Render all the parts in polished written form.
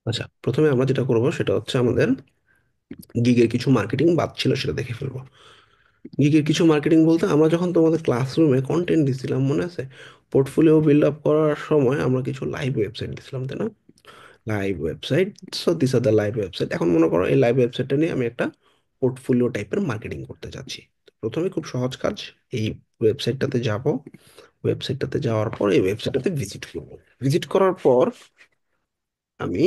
আচ্ছা, প্রথমে আমরা যেটা করব সেটা হচ্ছে আমাদের গিগের কিছু মার্কেটিং বাদ ছিল সেটা দেখে ফেলবো। গিগের কিছু মার্কেটিং বলতে আমরা যখন তোমাদের ক্লাসরুমে কন্টেন্ট দিছিলাম মনে আছে, পোর্টফোলিও বিল্ড আপ করার সময় আমরা কিছু লাইভ ওয়েবসাইট দিছিলাম, তাই না? Live website. So this are the live website. এখন মনে করো এই লাইভ ওয়েবসাইটটা নিয়ে আমি একটা পোর্টফোলিও টাইপের মার্কেটিং করতে চাচ্ছি। প্রথমে খুব সহজ কাজ, এই ওয়েবসাইটটাতে যাব। ওয়েবসাইটটাতে যাওয়ার পর এই ওয়েবসাইটটাতে ভিজিট করব। ভিজিট করার পর আমি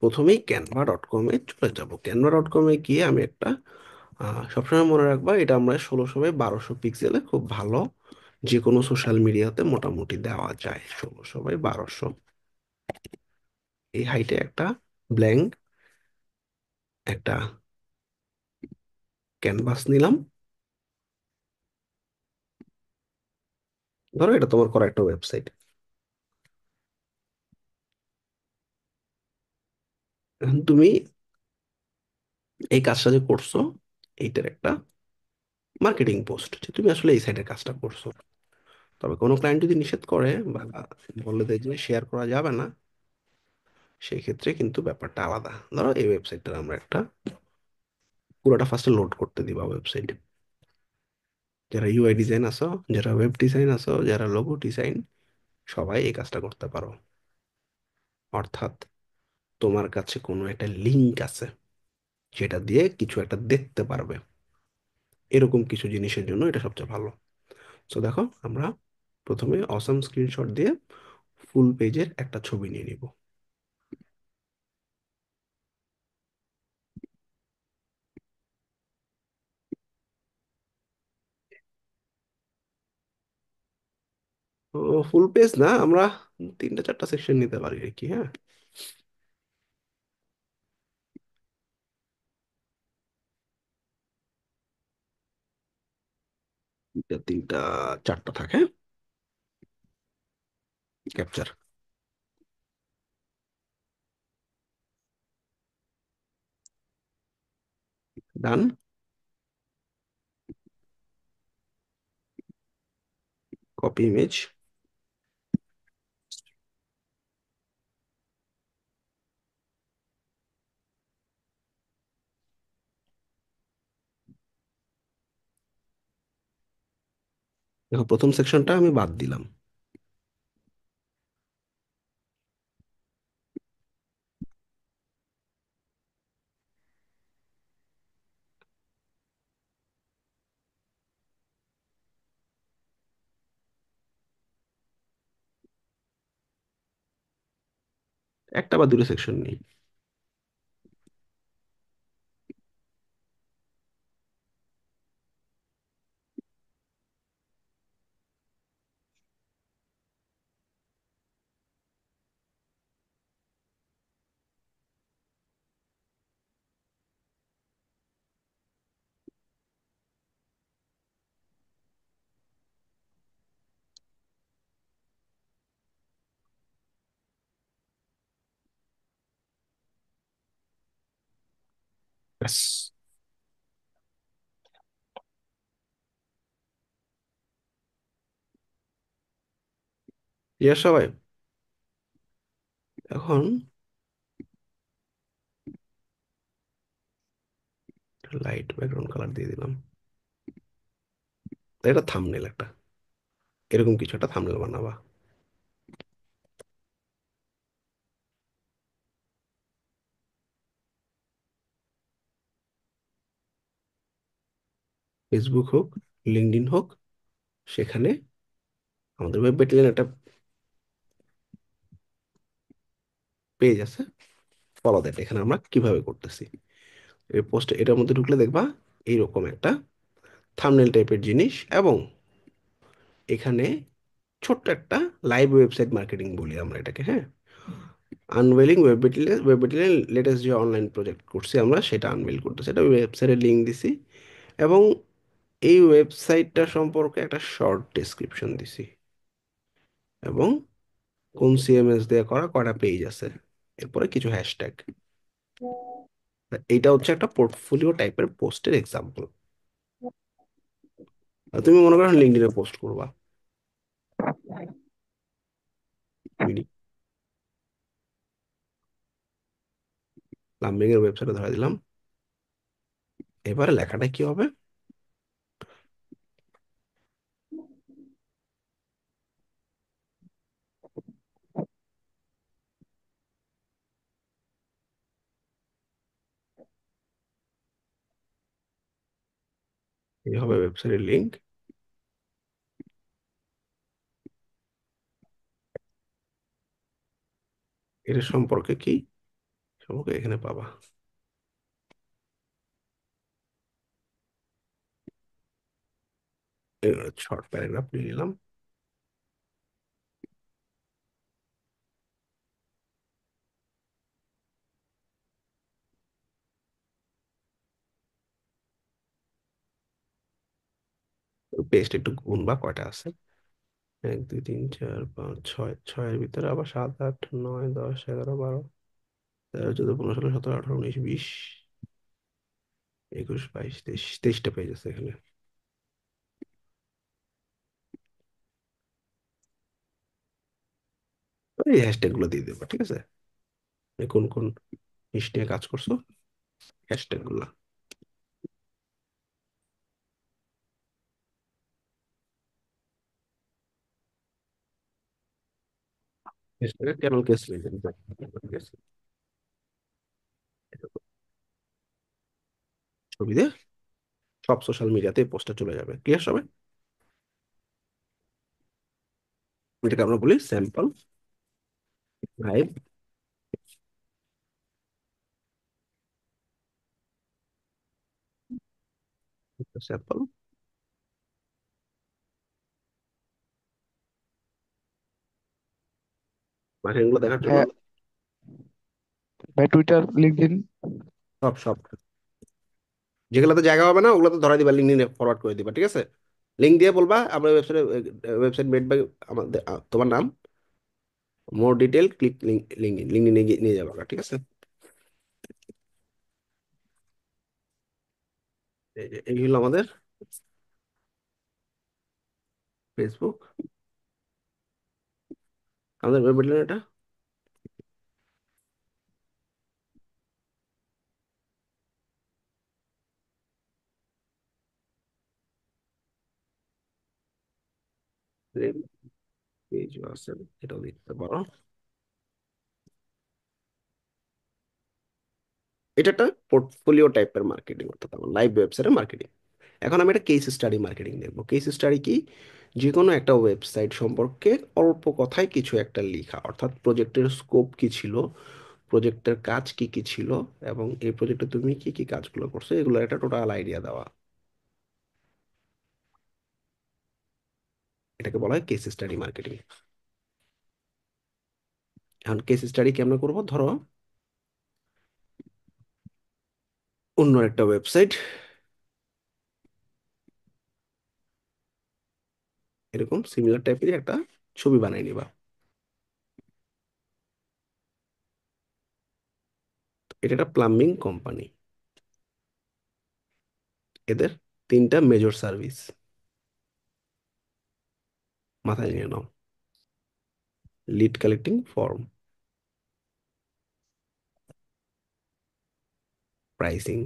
প্রথমেই canva.com-এ চলে যাব। canva.com-এ গিয়ে আমি একটা সবসময় মনে রাখবা, এটা আমরা 16x1200 পিক্সেলে খুব ভালো যে কোনো সোশ্যাল মিডিয়াতে মোটামুটি দেওয়া যায়। 16x1200 এই হাইটে একটা ব্ল্যাঙ্ক একটা ক্যানভাস নিলাম। ধরো এটা তোমার করা একটা ওয়েবসাইট। এখন তুমি এই কাজটা যে করছো, এইটার একটা মার্কেটিং পোস্ট, যে তুমি আসলে এই সাইডের কাজটা করছো। তবে কোনো ক্লায়েন্ট যদি নিষেধ করে বা বলে দেয় যে শেয়ার করা যাবে না, সেই ক্ষেত্রে কিন্তু ব্যাপারটা আলাদা। ধরো এই ওয়েবসাইটটা আমরা একটা পুরোটা ফার্স্টে লোড করতে দিবা ওয়েবসাইট। যারা ইউআই ডিজাইন আছো, যারা ওয়েব ডিজাইন আছো, যারা লোগো ডিজাইন, সবাই এই কাজটা করতে পারো। অর্থাৎ তোমার কাছে কোনো একটা লিঙ্ক আছে যেটা দিয়ে কিছু একটা দেখতে পারবে, এরকম কিছু জিনিসের জন্য এটা সবচেয়ে ভালো। সো দেখো, আমরা প্রথমে অসাম স্ক্রিনশট দিয়ে ফুল পেজের একটা ছবি নিয়ে নিব। তো ফুল পেজ না, আমরা তিনটা চারটা সেকশন নিতে পারি আর কি। হ্যাঁ, তিনটা তিনটা চারটা থাকে। ক্যাপচার। ডান। Copy image. দেখো প্রথম সেকশনটা আমি বাদ দিলাম। একটা বা দুটো সেকশন নেই। ব্যাস। ইয়ে সবাই, এখন লাইট ব্যাকগ্রাউন্ড কালার দিয়ে দিলাম। এটা থাম্বনেল একটা, এরকম কিছু একটা থাম্বনেল বানাবা। ফেসবুক হোক, লিঙ্কডইন হোক, সেখানে আমাদের ওয়েব ব্যাটালিয়ন একটা পেজ আছে, ফলো দ্যাট। এখানে আমরা কিভাবে করতেছি, এই পোস্টে এটার মধ্যে ঢুকলে দেখবা এইরকম একটা থাম্বনেল টাইপের জিনিস। এবং এখানে ছোট্ট একটা লাইভ ওয়েবসাইট মার্কেটিং বলি আমরা এটাকে। হ্যাঁ, আনভেলিং ওয়েব ব্যাটালিয়ন লেটেস্ট যে অনলাইন প্রজেক্ট করছি আমরা, সেটা আনভেল করতেছি, এটা ওয়েবসাইটের লিঙ্ক দিছি। এবং এই ওয়েবসাইটটা সম্পর্কে একটা শর্ট ডেসক্রিপশন দিছি। এবং কোন সিএমএস দিয়ে করা, কয়টা পেজ আছে, এরপরে কিছু হ্যাশট্যাগ। এইটা হচ্ছে একটা পোর্টফোলিও টাইপের পোস্টের এক্সাম্পল। তুমি মনে করো লিঙ্কডইনে পোস্ট করবা। প্লাম্বিং এর ওয়েবসাইটে ধরে দিলাম। এবারে লেখাটা কি হবে? এই হবে ওয়েবসাইটের লিংক। এর সম্পর্কে কি সম্পর্কে এখানে পাবা। শর্ট প্যারাগ্রাফ নিয়ে নিলাম। পেস্ট একটু গুনবা কয়টা আছে। 1 2 3 4 5 6, ছয়ের ভিতরে আবার 7 8 9 10 11 12 13 14 15 16 17 18 19 20 21 22 23 23টা পেজ আছে এখানে। এই হ্যাশট্যাগ গুলো দিয়ে দেবো, ঠিক আছে? কোন কোন জিনিস নিয়ে কাজ করছো, হ্যাশট্যাগ গুলা। হ্যাশট্যাগ ক্যামেল কেস লিখেন। ছবি দিয়ে সব সোশ্যাল মিডিয়াতে পোস্টটা চলে যাবে, ক্লিয়ার সবাই? এটাকে আমরা বলি স্যাম্পল লাইভ স্যাম্পল। মার্কেটিং গুলো দেখার জন্য হ্যাঁ ভাই, টুইটার, লিঙ্কডইন। সব সব যেগুলোতে জায়গা হবে না ওগুলোতে ধরা দিবা, লিঙ্ক নিয়ে ফরওয়ার্ড করে দিবা, ঠিক আছে? লিঙ্ক দিয়ে বলবা আমরা ওয়েবসাইটে, ওয়েবসাইট মেড বাই আমাদের, তোমার নাম, more detail, click link, link link নিয়ে নিয়ে যাবা, ঠিক আছে? এই হলো আমাদের ফেসবুক, আমাদের ওয়েব এটা। পেজ আছে, এটাও দিতে পারো। এটা একটা পোর্টফোলিও টাইপের মার্কেটিং, অর্থাৎ আমার লাইভ ওয়েবসাইটের মার্কেটিং। এখন আমি একটা কেস স্টাডি মার্কেটিং দেখবো। কেস স্টাডি কি? যে কোনো একটা ওয়েবসাইট সম্পর্কে অল্প কথায় কিছু একটা লেখা, অর্থাৎ প্রজেক্টের স্কোপ কি ছিল, প্রজেক্টের কাজ কি কি ছিল, এবং এই প্রজেক্টে তুমি কি কি কাজগুলো করছো, এগুলো একটা টোটাল আইডিয়া দেওয়া। এটাকে বলা হয় কেস স্টাডি মার্কেটিং। এখন কেস স্টাডি কেমন করবো? ধরো অন্য একটা ওয়েবসাইট, এরকম সিমিলার টাইপের একটা ছবি বানাই নিবা। এটা একটা প্লাম্বিং কোম্পানি। এদের তিনটা মেজর সার্ভিস মাথায় নিয়ে নাও: লিড কালেক্টিং ফর্ম, প্রাইসিং,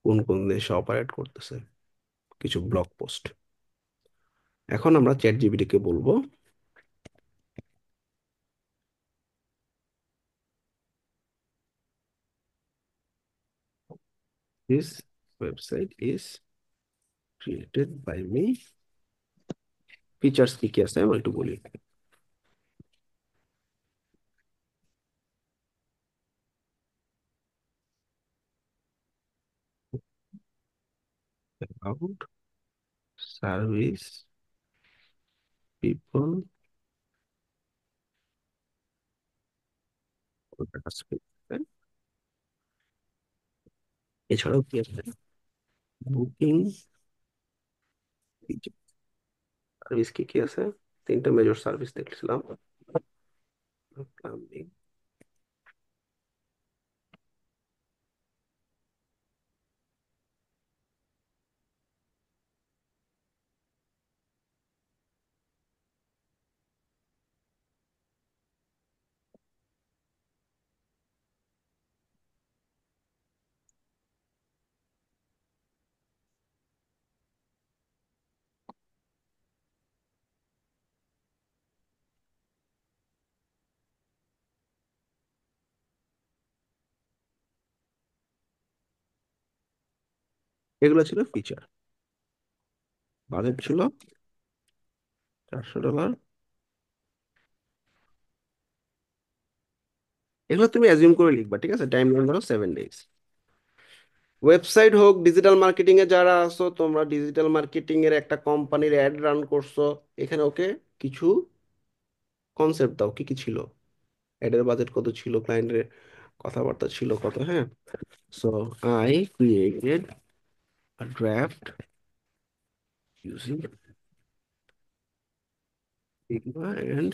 কোন কোন দেশে অপারেট করতেছে, কিছু ব্লগ পোস্ট। এখন আমরা চ্যাট জিপিটি কে বলবো this website is created by me. Features কি কি আছে আমি একটু বলি। অ্যাবাউট, সার্ভিস, পিপল, এছাড়াও কি আছে? বুকিং, সার্ভিস কি কি আছে? তিনটা মেজর সার্ভিস দেখছিলাম। প্লাম্বিং, এগুলো ছিল ফিচার। বাজেট ছিল $400। এগুলো তুমি অ্যাজিউম করে লিখবা, ঠিক আছে? টাইম লাইন ধরো 7 ডেজ। ওয়েবসাইট হোক, ডিজিটাল মার্কেটিং এ যারা আছো তোমরা, ডিজিটাল মার্কেটিং এর একটা কোম্পানির অ্যাড রান করছো, এখানে ওকে কিছু কনসেপ্ট দাও, কি কি ছিল, অ্যাডের বাজেট কত ছিল, ক্লায়েন্টের কথাবার্তা ছিল কত, হ্যাঁ। So I created a draft using Figma and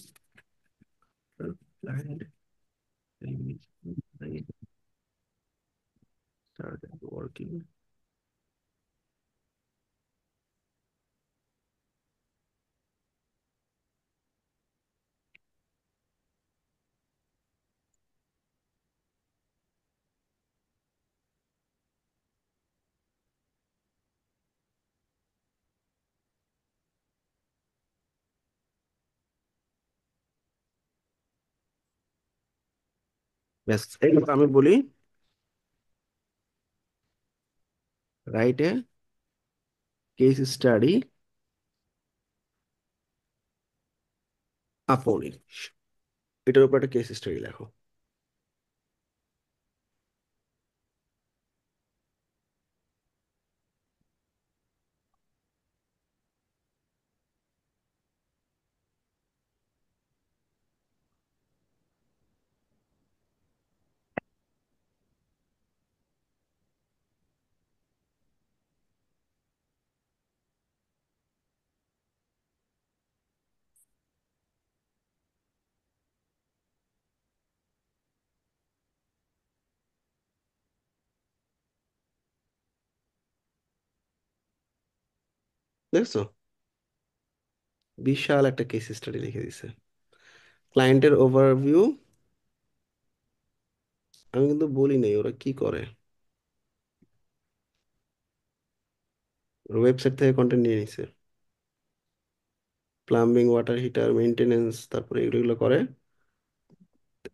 client started working. ব্যাস, এই কথা আমি বলি, রাইট এ কেস স্টাডি আপন ইট, এটার উপর একটা কেস স্টাডি লেখো। দেখছো, বিশাল একটা কেস স্টাডি লিখে দিছে। ক্লায়েন্টের ওভারভিউ, আমি কিন্তু বলি নাই ওরা কি করে, ওয়েবসাইট থেকে কন্টেন্ট নিয়ে নিছে। প্লাম্বিং, ওয়াটার হিটার, মেইনটেনেন্স, তারপরে এগুলো এগুলো করে।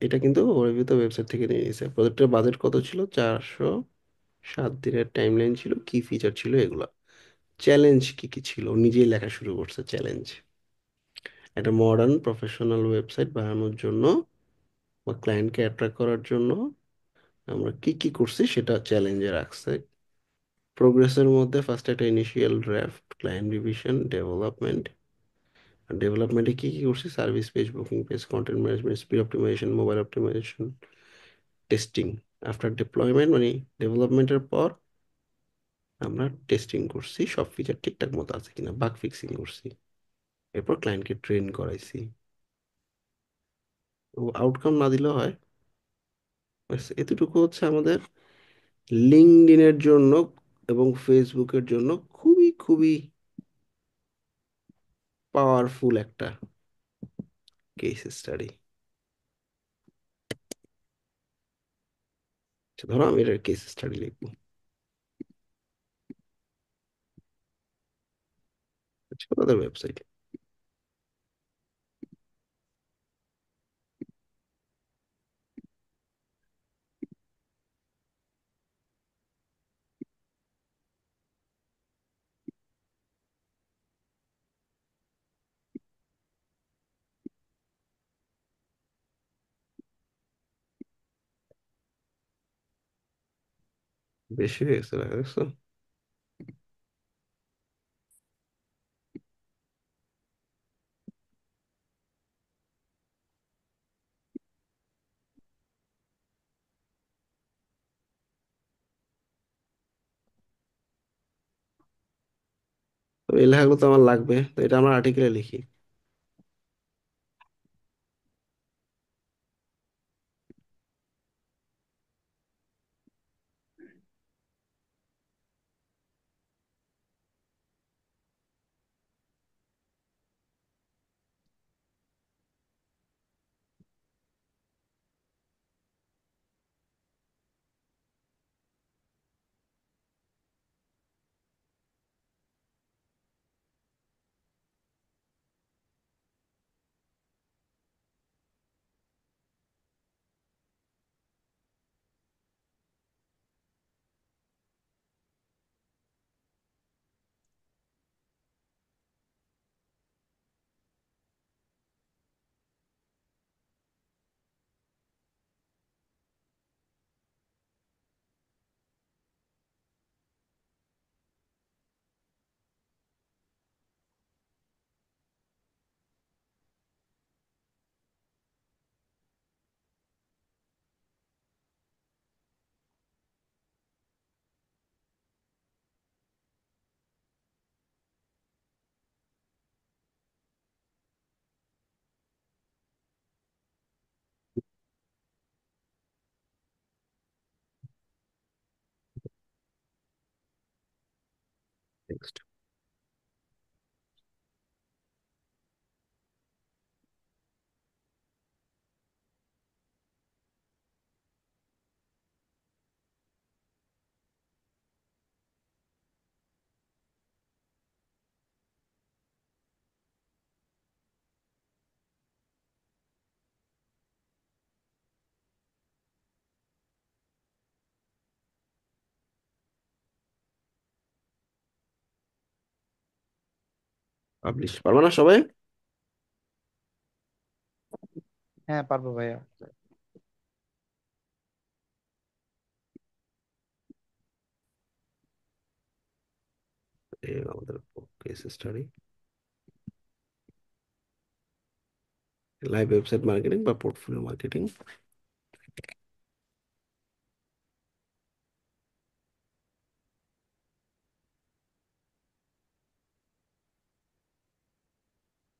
এটা কিন্তু ওভারভিউ তো ওয়েবসাইট থেকে নিয়ে নিছে। প্রজেক্টের বাজেট কত ছিল? 407 দিনের টাইম লাইন ছিল, কি ফিচার ছিল এগুলা, চ্যালেঞ্জ কি কি ছিল, নিজেই লেখা শুরু করছে চ্যালেঞ্জ। একটা মডার্ন প্রফেশনাল ওয়েবসাইট বানানোর জন্য বা ক্লায়েন্টকে অ্যাট্রাক্ট করার জন্য আমরা কি কি করছি সেটা চ্যালেঞ্জে রাখছে। প্রোগ্রেসের মধ্যে ফার্স্ট একটা initial draft, client revision, development. আর ডেভেলপমেন্টে কি কি করছি? Service page, booking page, content management, speed optimisation, mobile optimisation, testing. After deployment মানে ডেভেলপমেন্টের পর আমরা টেস্টিং করছি সব ফিচার ঠিকঠাক মতো আছে কিনা, বাগ ফিক্সিং করছি। এরপর ক্লায়েন্টকে ট্রেন করাইছি। ও আউটকাম না দিলেও হয়। ব্যাস, এতটুকু হচ্ছে আমাদের লিঙ্কডইনের জন্য এবং ফেসবুকের জন্য খুবই খুবই পাওয়ারফুল একটা কেস স্টাডি। ধরো আমি এটার কেস স্টাডি লিখবো, আচ্ছা, ওদের ওয়েবসাইট। বেশি হয়ে গেছে লেখা, দেখছো? তো এই লেখাগুলো তো আমার লাগবে, তো এটা আমার আর্টিকেলে লিখি। নেক্সট। পাবলিশ পারবে না সবাই? হ্যাঁ, পারবো ভাইয়া। এই আমাদের case study, live website marketing বা পোর্টফোলিও মার্কেটিং।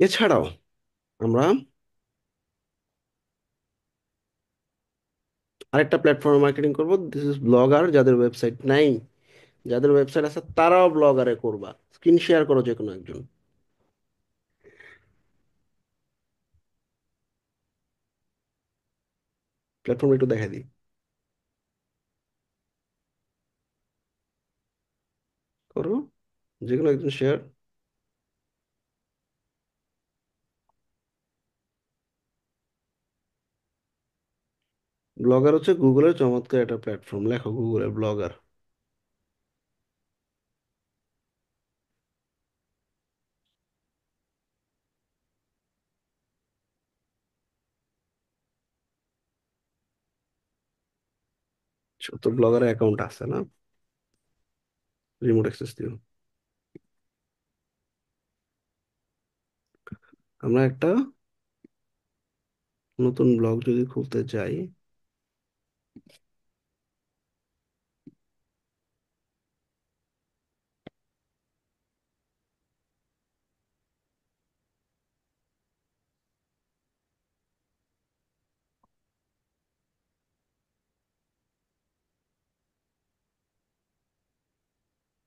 এছাড়াও আমরা আরেকটা প্ল্যাটফর্মে মার্কেটিং করব, দিস ইজ ব্লগার। যাদের ওয়েবসাইট নাই, যাদের ওয়েবসাইট আছে তারাও ব্লগারে করবা। স্ক্রিন শেয়ার করো যে কোনো একজন। প্ল্যাটফর্ম একটু দেখা দিই, করো যে কোনো একজন শেয়ার। ব্লগার হচ্ছে গুগলের চমৎকার একটা প্ল্যাটফর্ম, লেখো গুগলের ব্লগার। তো ব্লগারের অ্যাকাউন্ট আছে না? রিমোট অ্যাক্সেস দিও। আমরা একটা নতুন ব্লগ যদি খুলতে চাই,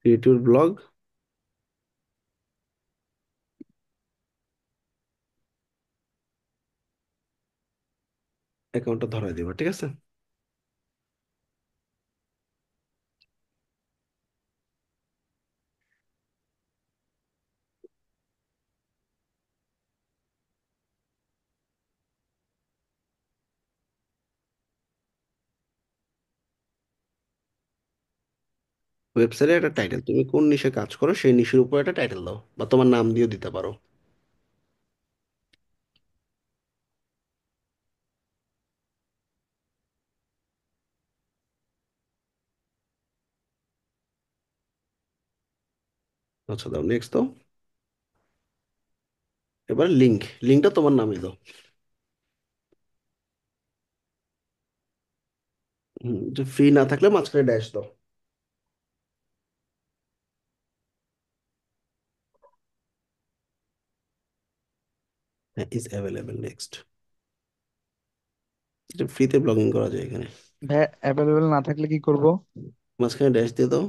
ক্রিয়েটিভ ব্লগ, অ্যাকাউন্টটা ধরাই দিবা, ঠিক আছে? ওয়েবসাইটে একটা টাইটেল, তুমি কোন নিশে কাজ করো সেই নিশের উপর একটা টাইটেল দাও, বা তোমার নাম দিয়েও দিতে পারো। আচ্ছা দাও, নেক্সট দাও। এবার লিঙ্কটা তোমার নামে দাও। যে ফ্রি না থাকলে মাঝখানে ড্যাশ দাও। হ্যাঁ, ইজ অ্যাভেলেবেল, নেক্সট। ফ্রিতে ব্লগিং করা যায় এখানে। ভাইয়া অ্যাভেলেবেল না থাকলে কি করব? মাঝখানে ড্যাশ দিয়ে দাও।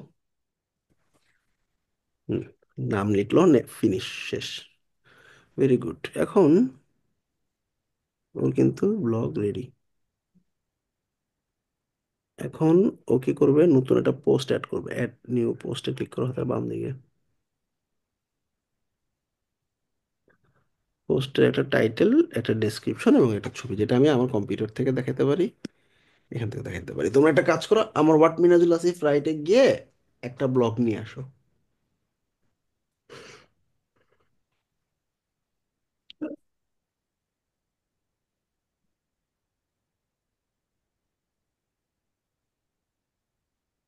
হুম, নাম লিখলো, ফিনিশ, শেষ। Very good. এখন ওর কিন্তু ব্লগ রেডি। এখন ও কি করবে, নতুন একটা পোস্ট অ্যাড করবে। অ্যাড নিউ পোস্টে ক্লিক করো হাতের বাম দিকে। পোস্টের একটা টাইটেল, একটা ডেসক্রিপশন এবং একটা ছবি, যেটা আমি আমার কম্পিউটার থেকে দেখাতে পারি, এখান থেকে দেখাতে পারি। তোমরা একটা কাজ করো, আমার হোয়াট মিনাজুল আসিফ রাইটে গিয়ে একটা ব্লগ নিয়ে আসো।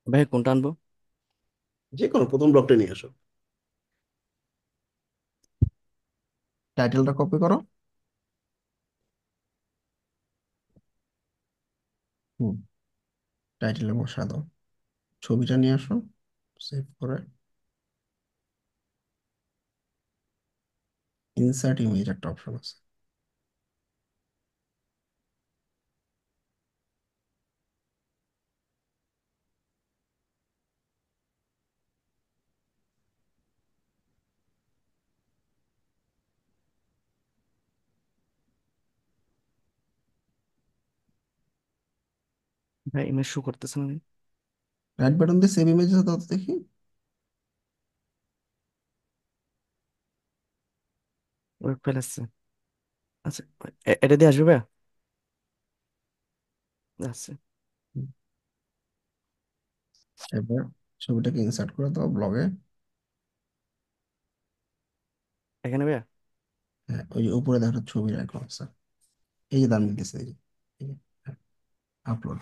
ভাই কোনটা আনবো? যে কোনো প্রথম ব্লগটা নিয়ে আসো। টাইটেলটা কপি করো। হুম, টাইটেলে বসা দাও। ছবিটা নিয়ে আসো, সেভ করে। ইনসার্ট ইমেজ একটা অপশন আছে। ভাই ইমেজ শো করতেছে না। রাইট বাটন দিয়ে সেভ ইমেজ দাও তো দেখি। ওয়েব ফাইল আসছে। আচ্ছা, এটা দিয়ে আসবে ভাইয়া? আচ্ছা। এবার ছবিটাকে ইনসার্ট করে দাও ব্লগে। এখানে ভাইয়া? হ্যাঁ, ওই যে উপরে দেখো একটা ছবির আইকন আছে, এই যে দাম দিতেছে, এই যে আপলোড।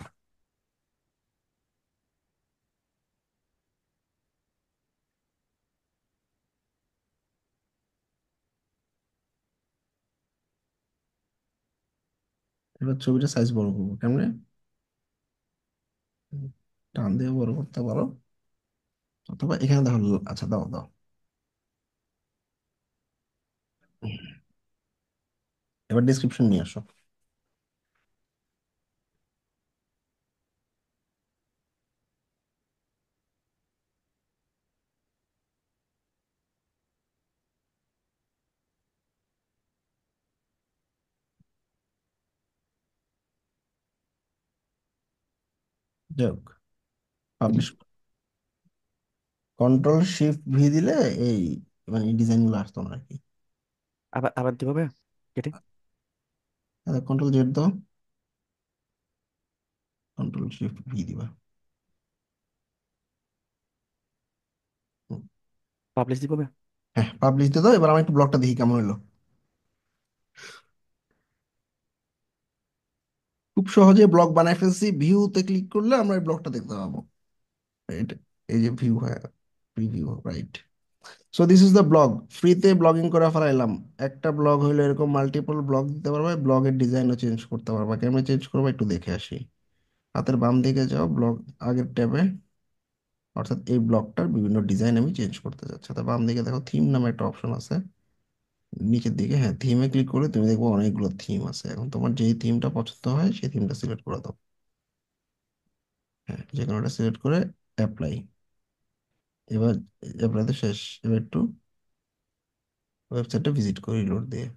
এবার ছবিটা সাইজ বড় করবো কেমনে? টান দিয়ে বড় করতে পারো, অথবা এখানে দেখো আচ্ছা দাও দাও। এবার ডিসক্রিপশন নিয়ে আসো। যাক, পাবলিশ। কন্ট্রোল শিফট ভি দিলে এই মানে ডিজাইন গুলো আসতো না আর কি। আবার আবার দিব ভাইয়া কেটে? কন্ট্রোল জেড দাও, কন্ট্রোল শিফট ভি দিবা। হুম। পাবলিশ দিব ভাইয়া? হ্যাঁ, পাবলিশ দিয়ে দাও। এবার আমি একটু ব্লগটা দেখি কেমন হলো। খুব সহজে ব্লগ বানাই ফেলছি, ভিউতে ক্লিক করলে আমরা এই ব্লগটা দেখতে পাবো। এটা, এই যে ভিউ, হ্যাঁ, preview, right. So this is the blog. ফ্রিতে ব্লগিং করে ফেলাইলাম। একটা ব্লগ হইলে এরকম মাল্টিপল ব্লগ দিতে পারবে, ব্লগের ডিজাইনও চেঞ্জ করতে পারবে। কেমন চেঞ্জ করবো একটু দেখে আসি। হাতের বাম দিকে যাও, ব্লগ আগের ট্যাবে, অর্থাৎ এই ব্লগটার বিভিন্ন ডিজাইন আমি চেঞ্জ করতে চাচ্ছি। তো বাম দিকে দেখো থিম নামে একটা অপশন আছে, নিচের দিকে, হ্যাঁ, থিমে ক্লিক করে তুমি দেখবো অনেকগুলো থিম আছে। এখন তোমার যেই থিমটা পছন্দ হয় সেই থিমটা সিলেক্ট করে দাও। হ্যাঁ, যে কোনোটা সিলেক্ট করে অ্যাপ্লাই। এবার অ্যাপ্লাই তো শেষ, এবার একটু ওয়েবসাইটটা ভিজিট করি লোড দিয়ে।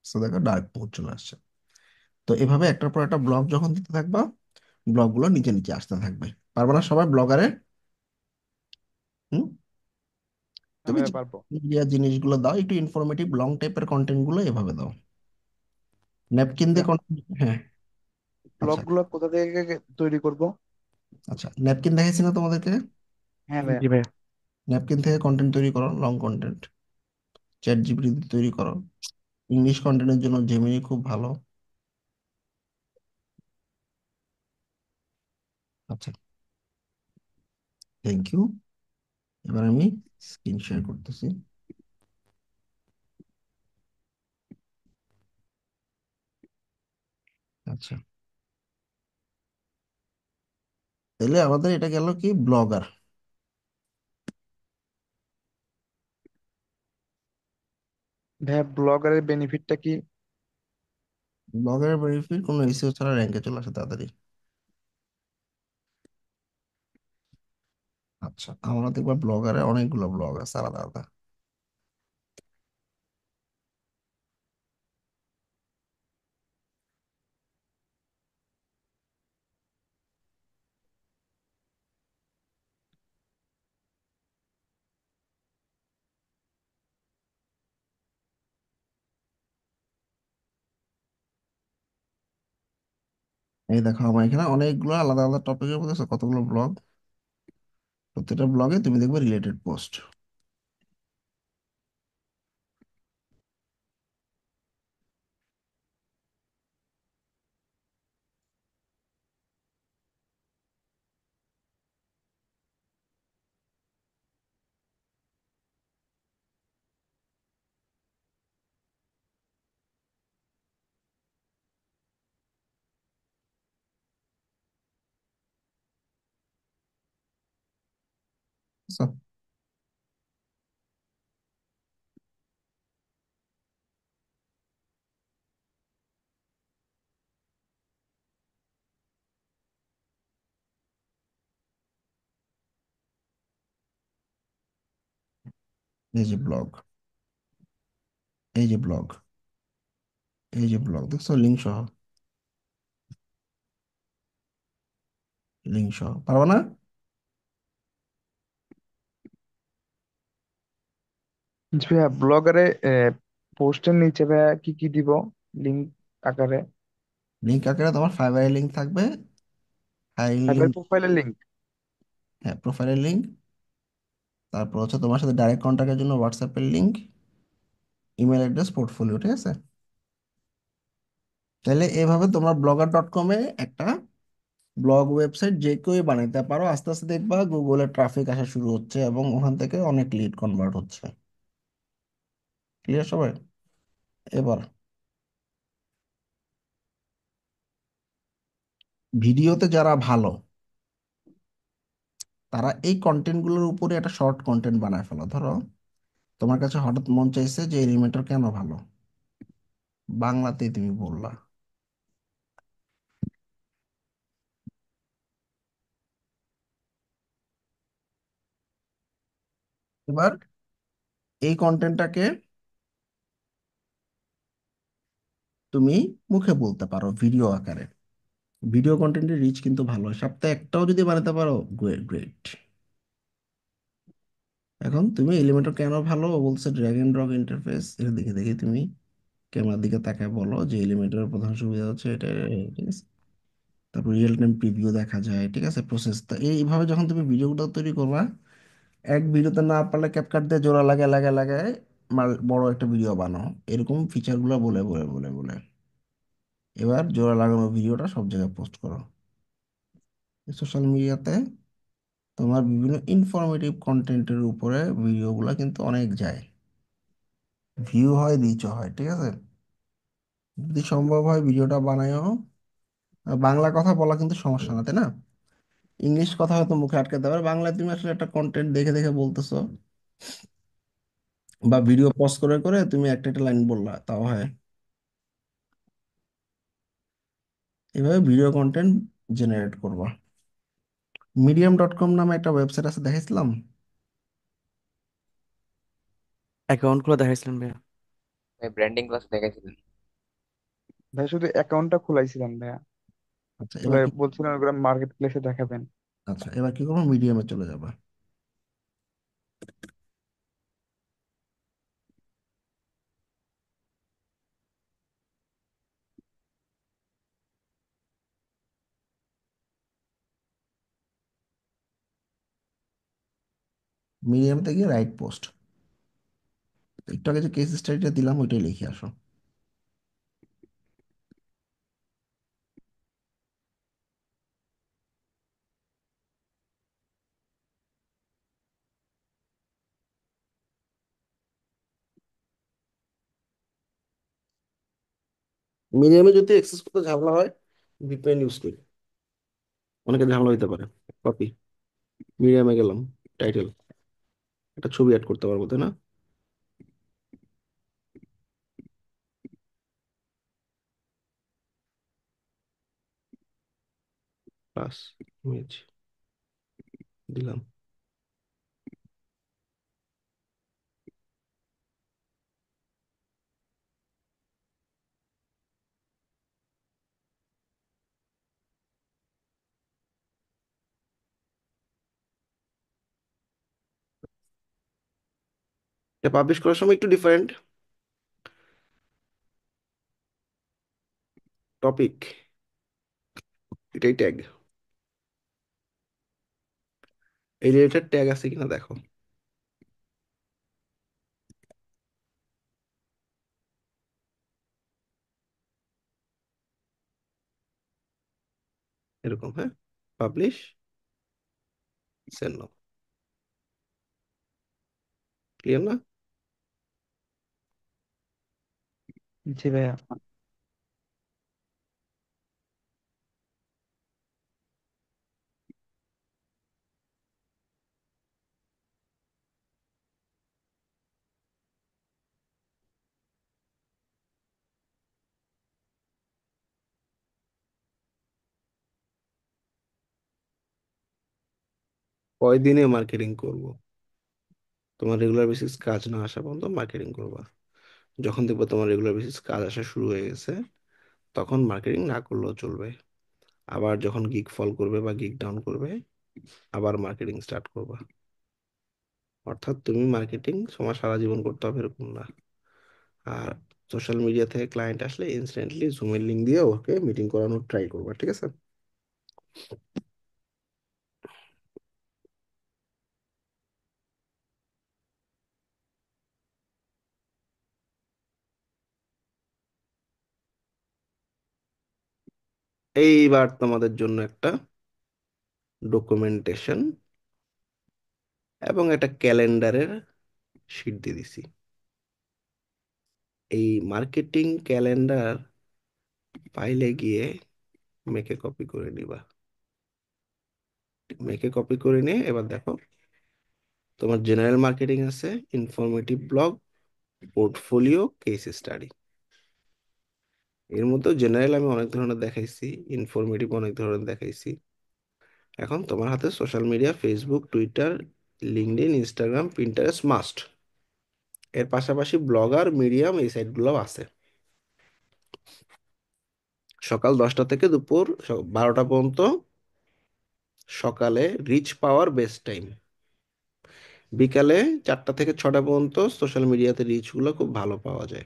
তো দেখো ডার্ক মোড চলে আসছে। তো এভাবে একটার পর একটা ব্লগ যখন দিতে থাকবা, ব্লগগুলো নিচে নিচে আসতে থাকবে। পারবে না সবাই ব্লগারে? হুম। হ্যাঁ তুমি ভাইয়া যে পারবো। মিডিয়া জিনিসগুলো দাও, একটু ইনফরমেটিভ লং টাইপের কন্টেন্ট গুলো এভাবে দাও। ন্যাপকিন দিয়ে কন্টেন্ট, হ্যাঁ। ব্লগ আচ্ছা, গুলো কোথা থেকে তৈরি করব? আচ্ছা, ন্যাপকিন দেখাইছি না তোমাদেরকে? হ্যাঁ ভাইয়া। জি ভাইয়া। ন্যাপকিন থেকে কন্টেন্ট তৈরি করো, লং কন্টেন্ট। চ্যাট জিপিটি দিয়ে তৈরি করো। ইংলিশ কন্টেন্টের জন্য জেমিনি খুব ভালো। আচ্ছা, থ্যাংক ইউ। এবার আমি স্ক্রিন শেয়ার করতেছি। আচ্ছা, তাহলে আমাদের এটা গেল কি ব্লগার। ভাইয়া ব্লগারের বেনিফিটটা কি? ব্লগারের বেনিফিট কোনো এসিও ছাড়া র্যাঙ্কে চলে আসে তাড়াতাড়ি। আচ্ছা, আমরা দেখবা ব্লগারে অনেকগুলো ব্লগ আছে আলাদা আলাদা। এই দেখো আমার এখানে অনেকগুলো আলাদা আলাদা টপিকের মধ্যে আছে কতগুলো ব্লগ। প্রত্যেকটা ব্লগে তুমি দেখবে রিলেটেড পোস্ট। এই যে ব্লগ, এই যে ব্লগ। এই যে ব্লগ দেখছো, লিঙ্ক সহ, লিঙ্ক সহ পারবা না? জি ভাইয়া, ব্লগারে পোস্টের নিচে ভাইয়া কি কি দিব লিঙ্ক আকারে? লিঙ্ক আকারে তোমার ফাইবারের লিঙ্ক থাকবে, হাইল ফাইবার লিঙ্ক। প্রোফাইলের লিঙ্ক? হ্যাঁ, প্রোফাইলের লিঙ্ক। তারপর হচ্ছে তোমার সাথে ডাইরেক্ট কন্ট্যাক্টের জন্য হোয়াটসঅ্যাপের লিঙ্ক, ইমেল অ্যাড্রেস, পোর্টফোলিও, ঠিক আছে? তাহলে এভাবে তোমরা blogger.com-এ একটা ব্লগ ওয়েবসাইট যে কেউই বানাইতে পারো। আস্তে আস্তে দেখবা গুগলে ট্রাফিক আসা শুরু হচ্ছে এবং ওখান থেকে অনেক লিড কনভার্ট হচ্ছে। ক্লিয়ার সবাই? এবার ভিডিওতে যারা ভালো, তারা এই কন্টেন্টগুলোর উপরে একটা শর্ট কন্টেন্ট বানায় ফেলো। ধরো তোমার কাছে হঠাৎ মন চাইছে যে এলিমেন্টর কেন ভালো, বাংলাতেই তুমি বললা। এবার এই কন্টেন্টটাকে তুমি মুখে বলতে পারো ভিডিও আকারে। ভিডিও কন্টেন্টের রিচ কিন্তু ভালো হয়। সপ্তাহে একটাও যদি বানাতে পারো, গ্রেট গ্রেট। এখন তুমি এলিমেন্টর কেন ভালো ও বলছে, ড্র্যাগ এন্ড ড্রপ ইন্টারফেস, এটা দেখে দেখে তুমি ক্যামেরার দিকে তাকায় বলো যে এলিমেন্টরের প্রধান সুবিধা হচ্ছে এটা, ঠিক আছে? তারপর রিয়েল টাইম প্রিভিউ দেখা যায়, ঠিক আছে? প্রসেসটা এইভাবে যখন তুমি ভিডিওটা তৈরি করবা, এক ভিডিওতে না পারলে ক্যাপকাট দিয়ে জোড়া লাগে লাগে লাগে বড় একটা ভিডিও বানাও, এরকম ফিচারগুলো বলে বলে বলে বলে এবার জোড়া লাগানো ভিডিওটা সব জায়গায় পোস্ট করো। সোশ্যাল মিডিয়াতে তোমার বিভিন্ন ইনফরমেটিভ কন্টেন্টের উপরে ভিডিওগুলো কিন্তু অনেক যায়, ভিউ হয়, রিচও হয়, ঠিক আছে? যদি সম্ভব হয় ভিডিওটা বানায়ও। আর বাংলা কথা বলা কিন্তু সমস্যা না, তাই না? ইংলিশ কথা হয়তো মুখে আটকাতে পারে, বাংলায় তুমি আসলে একটা কন্টেন্ট দেখে দেখে বলতেছো, বা ভিডিও পজ করে করে তুমি একটা একটা লাইন বললা, তাও হয়। এভাবে ভিডিও কন্টেন্ট জেনারেট করবা। মিডিয়াম.com নামে একটা ওয়েবসাইট আছে, দেখেছিলাম। অ্যাকাউন্ট খুলে দেখাইছিলেন ভাইয়া। ভাই ব্র্যান্ডিং ক্লাস দেখাইছিলেন। ভাই শুধু অ্যাকাউন্টটা খুলাইছিলাম ভাইয়া, আচ্ছা খুলে এবার কি, বলছিলেন ওগুলো মার্কেট প্লেসে দেখাবেন। আচ্ছা এবার কি করবো, মিডিয়ামে চলে যাবা। মিডিয়ামতে গিয়ে রাইট পোস্ট, একটু আগে যে কেস স্টাডিটা দিলাম ওইটাই লিখে আসো। মিডিয়ামে যদি অ্যাক্সেস করতে ঝামেলা হয়, ভিপিএন ইউজ করি, অনেকের ঝামেলা হইতে পারে। কপি, মিডিয়ামে গেলাম, টাইটেল, একটা ছবি অ্যাড করতে পারবো, তাই না? বাস, ইমেজ দিলাম। এটা পাবলিশ করার সময় একটু ডিফারেন্ট। টপিক, এটাই ট্যাগ, এই রিলেটেড ট্যাগ আছে কিনা দেখো। এরকম, হ্যাঁ, পাবলিশ, সেন্ড নাও। ক্লিয়ার না? জি ভাইয়া। কয়দিনে মার্কেটিং করব? তোমার রেগুলার বেসিস কাজ না আসা পর্যন্ত মার্কেটিং করবা। যখন দেখবো তোমার রেগুলার বেসিস কাজ আসা শুরু হয়ে গেছে, তখন মার্কেটিং না করলেও চলবে। আবার যখন গিগ ফল করবে বা গিগ ডাউন করবে, আবার মার্কেটিং স্টার্ট করবা। অর্থাৎ তুমি মার্কেটিং তোমার সারা জীবন করতে হবে এরকম না। আর সোশ্যাল মিডিয়া থেকে ক্লায়েন্ট আসলে ইনস্ট্যান্টলি জুমের লিঙ্ক দিয়ে ওকে মিটিং করানোর ট্রাই করবা, ঠিক আছে? এইবার তোমাদের জন্য একটা ডকুমেন্টেশন এবং একটা ক্যালেন্ডারের শিট দিয়ে দিছি। এই মার্কেটিং ক্যালেন্ডার ফাইলে গিয়ে মেকে কপি করে নিবা। মেকে কপি করে নিয়ে এবার দেখো, তোমার জেনারেল মার্কেটিং আছে, informative blog, portfolio, case study. এর মধ্যে জেনারেল আমি অনেক ধরনের দেখাইছি, ইনফরমেটিভ অনেক ধরনের দেখাইছি। এখন তোমার হাতে social media, Facebook, Twitter, LinkedIn, Instagram, Pinterest must. এর পাশাপাশি ব্লগার, মিডিয়াম, এই সাইটগুলো আছে। সকাল 10টা থেকে দুপুর 12টা পর্যন্ত সকালে রিচ পাওয়ার বেস্ট টাইম। বিকালে 4টা থেকে 6টা পর্যন্ত সোশ্যাল মিডিয়াতে রিচগুলো খুব ভালো পাওয়া যায়।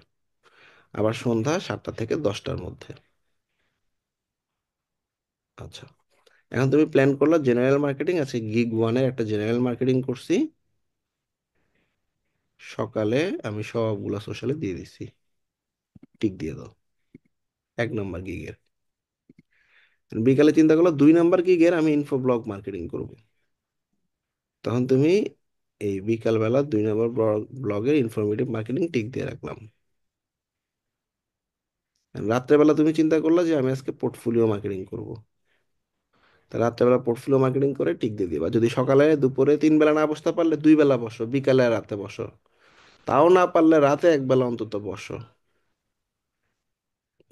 আবার সন্ধ্যা 7টা থেকে 10টার মধ্যে। আচ্ছা, এখন তুমি প্ল্যান করলো জেনারেল মার্কেটিং আছে, গিগ ওয়ানের একটা জেনারেল মার্কেটিং করছি। সকালে আমি সবগুলা সোশ্যালে দিয়ে দিছি, টিক দিয়ে দাও 1 নম্বর গিগের। বিকালে চিন্তা করলো 2 নম্বর গিগের আমি ইনফো ব্লগ মার্কেটিং করব। তখন তুমি এই বিকাল বেলা 2 নম্বর ব্লগের ইনফরমেটিভ মার্কেটিং টিক দিয়ে রাখলাম। রাত্রেবেলা তুমি চিন্তা করলা যে আমি আজকে পোর্টফোলিও মার্কেটিং করব। তা রাত্রেবেলা পোর্টফোলিও মার্কেটিং করে টিক দিয়ে দিবা। যদি সকালে দুপুরে 3 বেলা না বসতে পারলে 2 বেলা বসো, বিকালে আর রাতে বসো। তাও না পারলে রাতে 1 বেলা অন্তত বসো।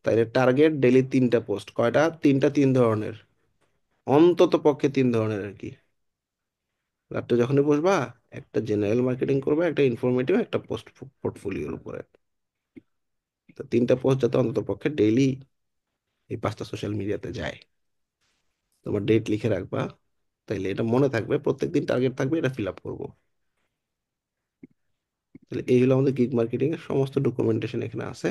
তাইলে টার্গেট ডেইলি 3টা পোস্ট। কয়টা? 3টা, 3 ধরনের। অন্তত পক্ষে 3 ধরনের আর কি। রাত্রে যখনই বসবা, একটা জেনারেল মার্কেটিং করবে, একটা ইনফরমেটিভ, একটা পোস্ট পোর্টফোলিওর উপরে। তো 3টা পোস্ট যাতে অন্তত পক্ষে ডেইলি এই 5টা সোশ্যাল মিডিয়াতে যায়। তোমার ডেট লিখে রাখবা, তাইলে এটা মনে থাকবে, প্রত্যেকদিন টার্গেট থাকবে, এটা ফিল আপ করবো। তাহলে এই হলো আমাদের গিগ মার্কেটিং এর সমস্ত ডকুমেন্টেশন এখানে আছে।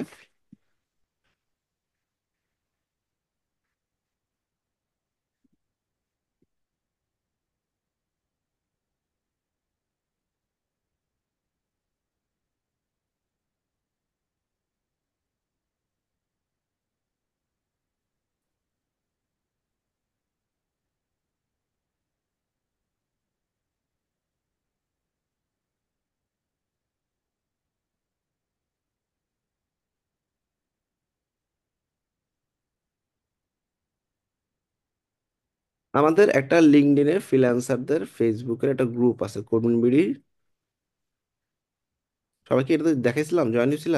আমাদের একটা লিঙ্কডইনের ফ্রিল্যান্সারদের ফেসবুকের একটা গ্রুপ আছে, কর্মী বিডি। সবাইকে এটা দেখাইছিলাম, জয়েন হয়েছিল?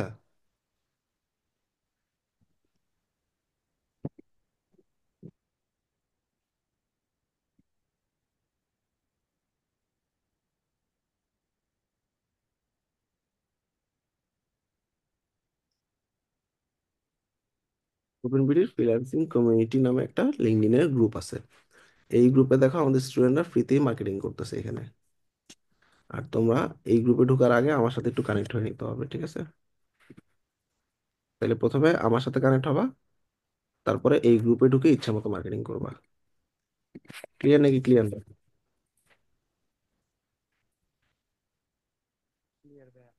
কর্মী বিডির ফ্রিল্যান্সিং কমিউনিটি নামে একটা লিঙ্কডইনের গ্রুপ আছে। এই গ্রুপে দেখো আমাদের স্টুডেন্টরা ফ্রিতেই মার্কেটিং করতেছে এখানে। আর তোমরা এই গ্রুপে ঢোকার আগে আমার সাথে একটু কানেক্ট হয়ে নিতে হবে, ঠিক আছে? তাহলে প্রথমে আমার সাথে কানেক্ট হবা, তারপরে এই গ্রুপে ঢুকে ইচ্ছা মতো মার্কেটিং করবা। ক্লিয়ার নাকি ক্লিয়ার না? ক্লিয়ার ভাইয়া।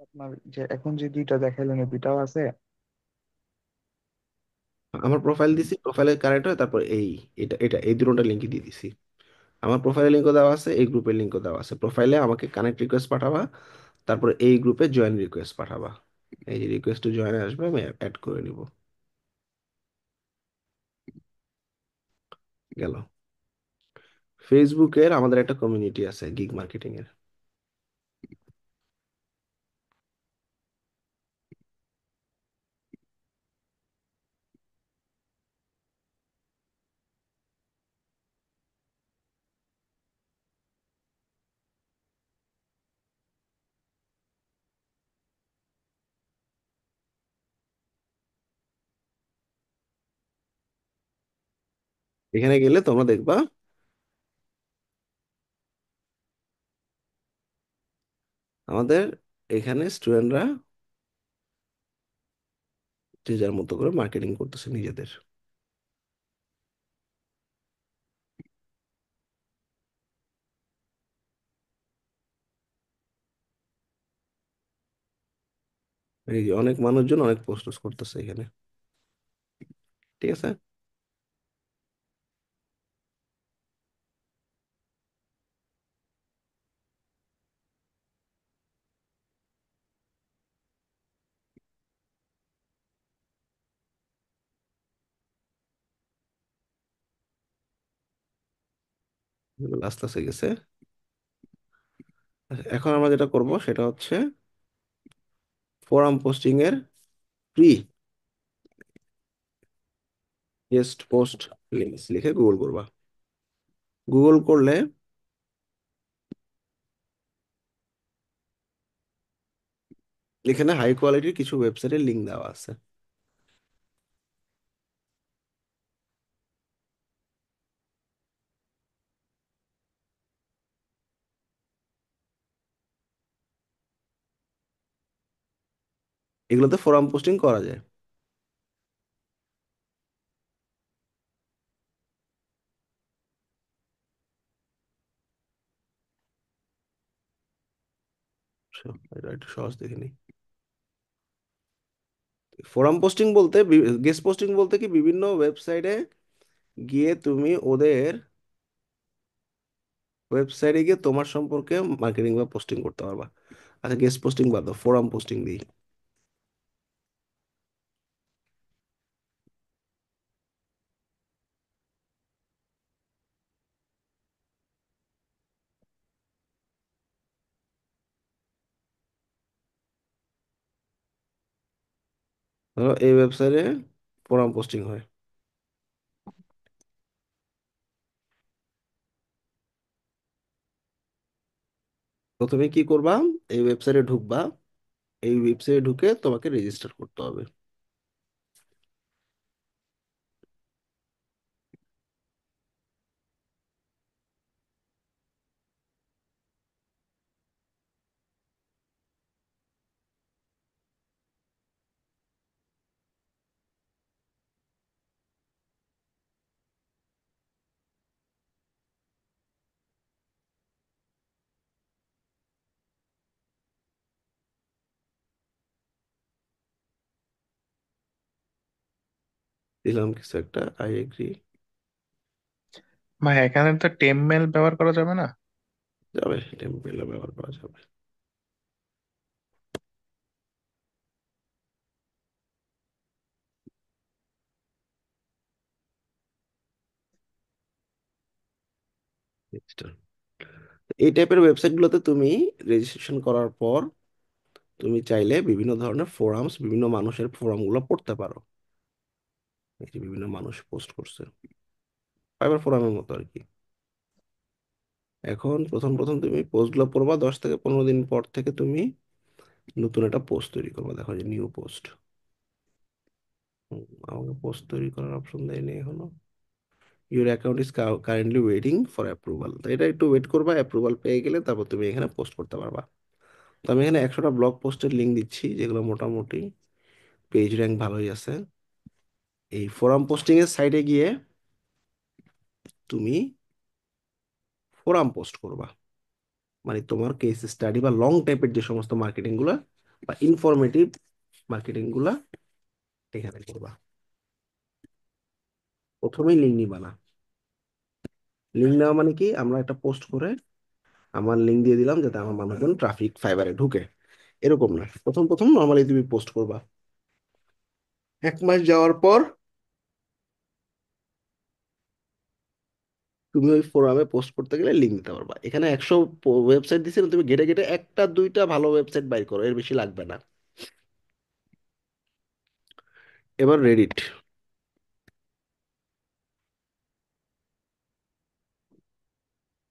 আপনার যে এখন যে দুইটা দেখাইলেন এই দুইটাও আছে? আমার প্রোফাইল দিছি, প্রোফাইলে কানেক্ট হয়, তারপর এটা এটা এই দুটোটা লিঙ্কই দিয়ে দিছি। আমার প্রোফাইলে লিঙ্কও দেওয়া আছে, এই গ্রুপের লিঙ্কও দেওয়া আছে। প্রোফাইলে আমাকে কানেক্ট রিকোয়েস্ট পাঠাবা, তারপর এই গ্রুপে জয়েন রিকোয়েস্ট পাঠাবা। এই যে রিকোয়েস্ট টু জয়েন আসবে, আমি অ্যাড করে নিব। গেল। ফেসবুকের আমাদের একটা কমিউনিটি আছে গিগ মার্কেটিং এর। এখানে গেলে তোমরা দেখবা আমাদের এখানে স্টুডেন্টরা যে যার মতো করে মার্কেটিং করতেছে নিজেদের। এই যে অনেক মানুষজন অনেক পোস্ট করতেছে এখানে, ঠিক আছে। এগুলো আস্তে আস্তে গেছে। আচ্ছা, এখন আমরা যেটা করব সেটা হচ্ছে ফোরাম পোস্টিং এর ফ্রি গেস্ট পোস্ট লিঙ্কস লিখে গুগল করবা। গুগল করলে এখানে হাই কোয়ালিটির কিছু ওয়েবসাইটের লিঙ্ক দেওয়া আছে। এগুলোতে ফোরাম পোস্টিং করা যায়। এটা একটু সহজ দেখে নিই। ফোরাম পোস্টিং বলতে, গেস্ট পোস্টিং বলতে কি বিভিন্ন ওয়েবসাইটে গিয়ে তুমি ওদের ওয়েবসাইটে গিয়ে তোমার সম্পর্কে মার্কেটিং বা পোস্টিং করতে পারবা। আচ্ছা, গেস্ট পোস্টিং বাদ দাও, ফোরাম পোস্টিং দিই। ধরো এই ওয়েবসাইটে ফোরাম পোস্টিং হয়। প্রথমে কি করবা, এই ওয়েবসাইটে ঢুকবা। এই ওয়েবসাইটে ঢুকে তোমাকে রেজিস্টার করতে হবে। দিলাম কিছু একটা, আই এগ্রি। ভাই এখানে তো টেমমেল ব্যবহার করা যাবে না? যাবে, টেম্পলেট ব্যবহার করা যাবে। Register। এই টাইপের ওয়েবসাইটগুলোতে তুমি রেজিস্ট্রেশন করার পর তুমি চাইলে বিভিন্ন ধরনের ফোরামস, বিভিন্ন মানুষের ফোরামগুলো পড়তে পারো। এই যে বিভিন্ন মানুষ পোস্ট করছে, ফাইবার ফোরামের মতো আর কি। এখন প্রথম প্রথম তুমি পোস্টগুলো পড়বা, 10 থেকে 15 দিন পর থেকে তুমি নতুন একটা পোস্ট তৈরি করবা। দেখো যে নিউ পোস্ট, আমাকে পোস্ট তৈরি করার অপশন দেয়নি এখনো। Your account is currently waiting for approval, তো এটা একটু ওয়েট করবা, অ্যাপ্রুভাল পেয়ে গেলে তারপর তুমি এখানে পোস্ট করতে পারবা। তো আমি এখানে 100টা ব্লগ পোস্টের লিঙ্ক দিচ্ছি, যেগুলো মোটামুটি পেজ র্যাঙ্ক ভালোই আছে। এই ফোরাম পোস্টিং এর সাইডে গিয়ে তুমি ফোরাম পোস্ট করবা, মানে তোমার কেস স্টাডি বা লং টাইপের যে সমস্ত মার্কেটিং গুলা বা ইনফরমেটিভ মার্কেটিং গুলা এখানে করবা। প্রথমেই লিঙ্ক নিবা না। লিঙ্ক নেওয়া মানে কি, আমরা একটা পোস্ট করে আমার লিঙ্ক দিয়ে দিলাম যাতে আমার মানুষজন ট্রাফিক ফাইবারে ঢুকে, এরকম না। প্রথম প্রথম নর্মালি তুমি পোস্ট করবা। 1 মাস যাওয়ার পর তুমি ওই ফোরামে পোস্ট করতে গেলে লিঙ্ক দিতে পারবা। এখানে 100 ওয়েবসাইট দিচ্ছে না, তুমি ঘেটে ঘেটে একটা দুইটা ভালো ওয়েবসাইট বাই করো, এর বেশি লাগবে না। এবার রেডিট।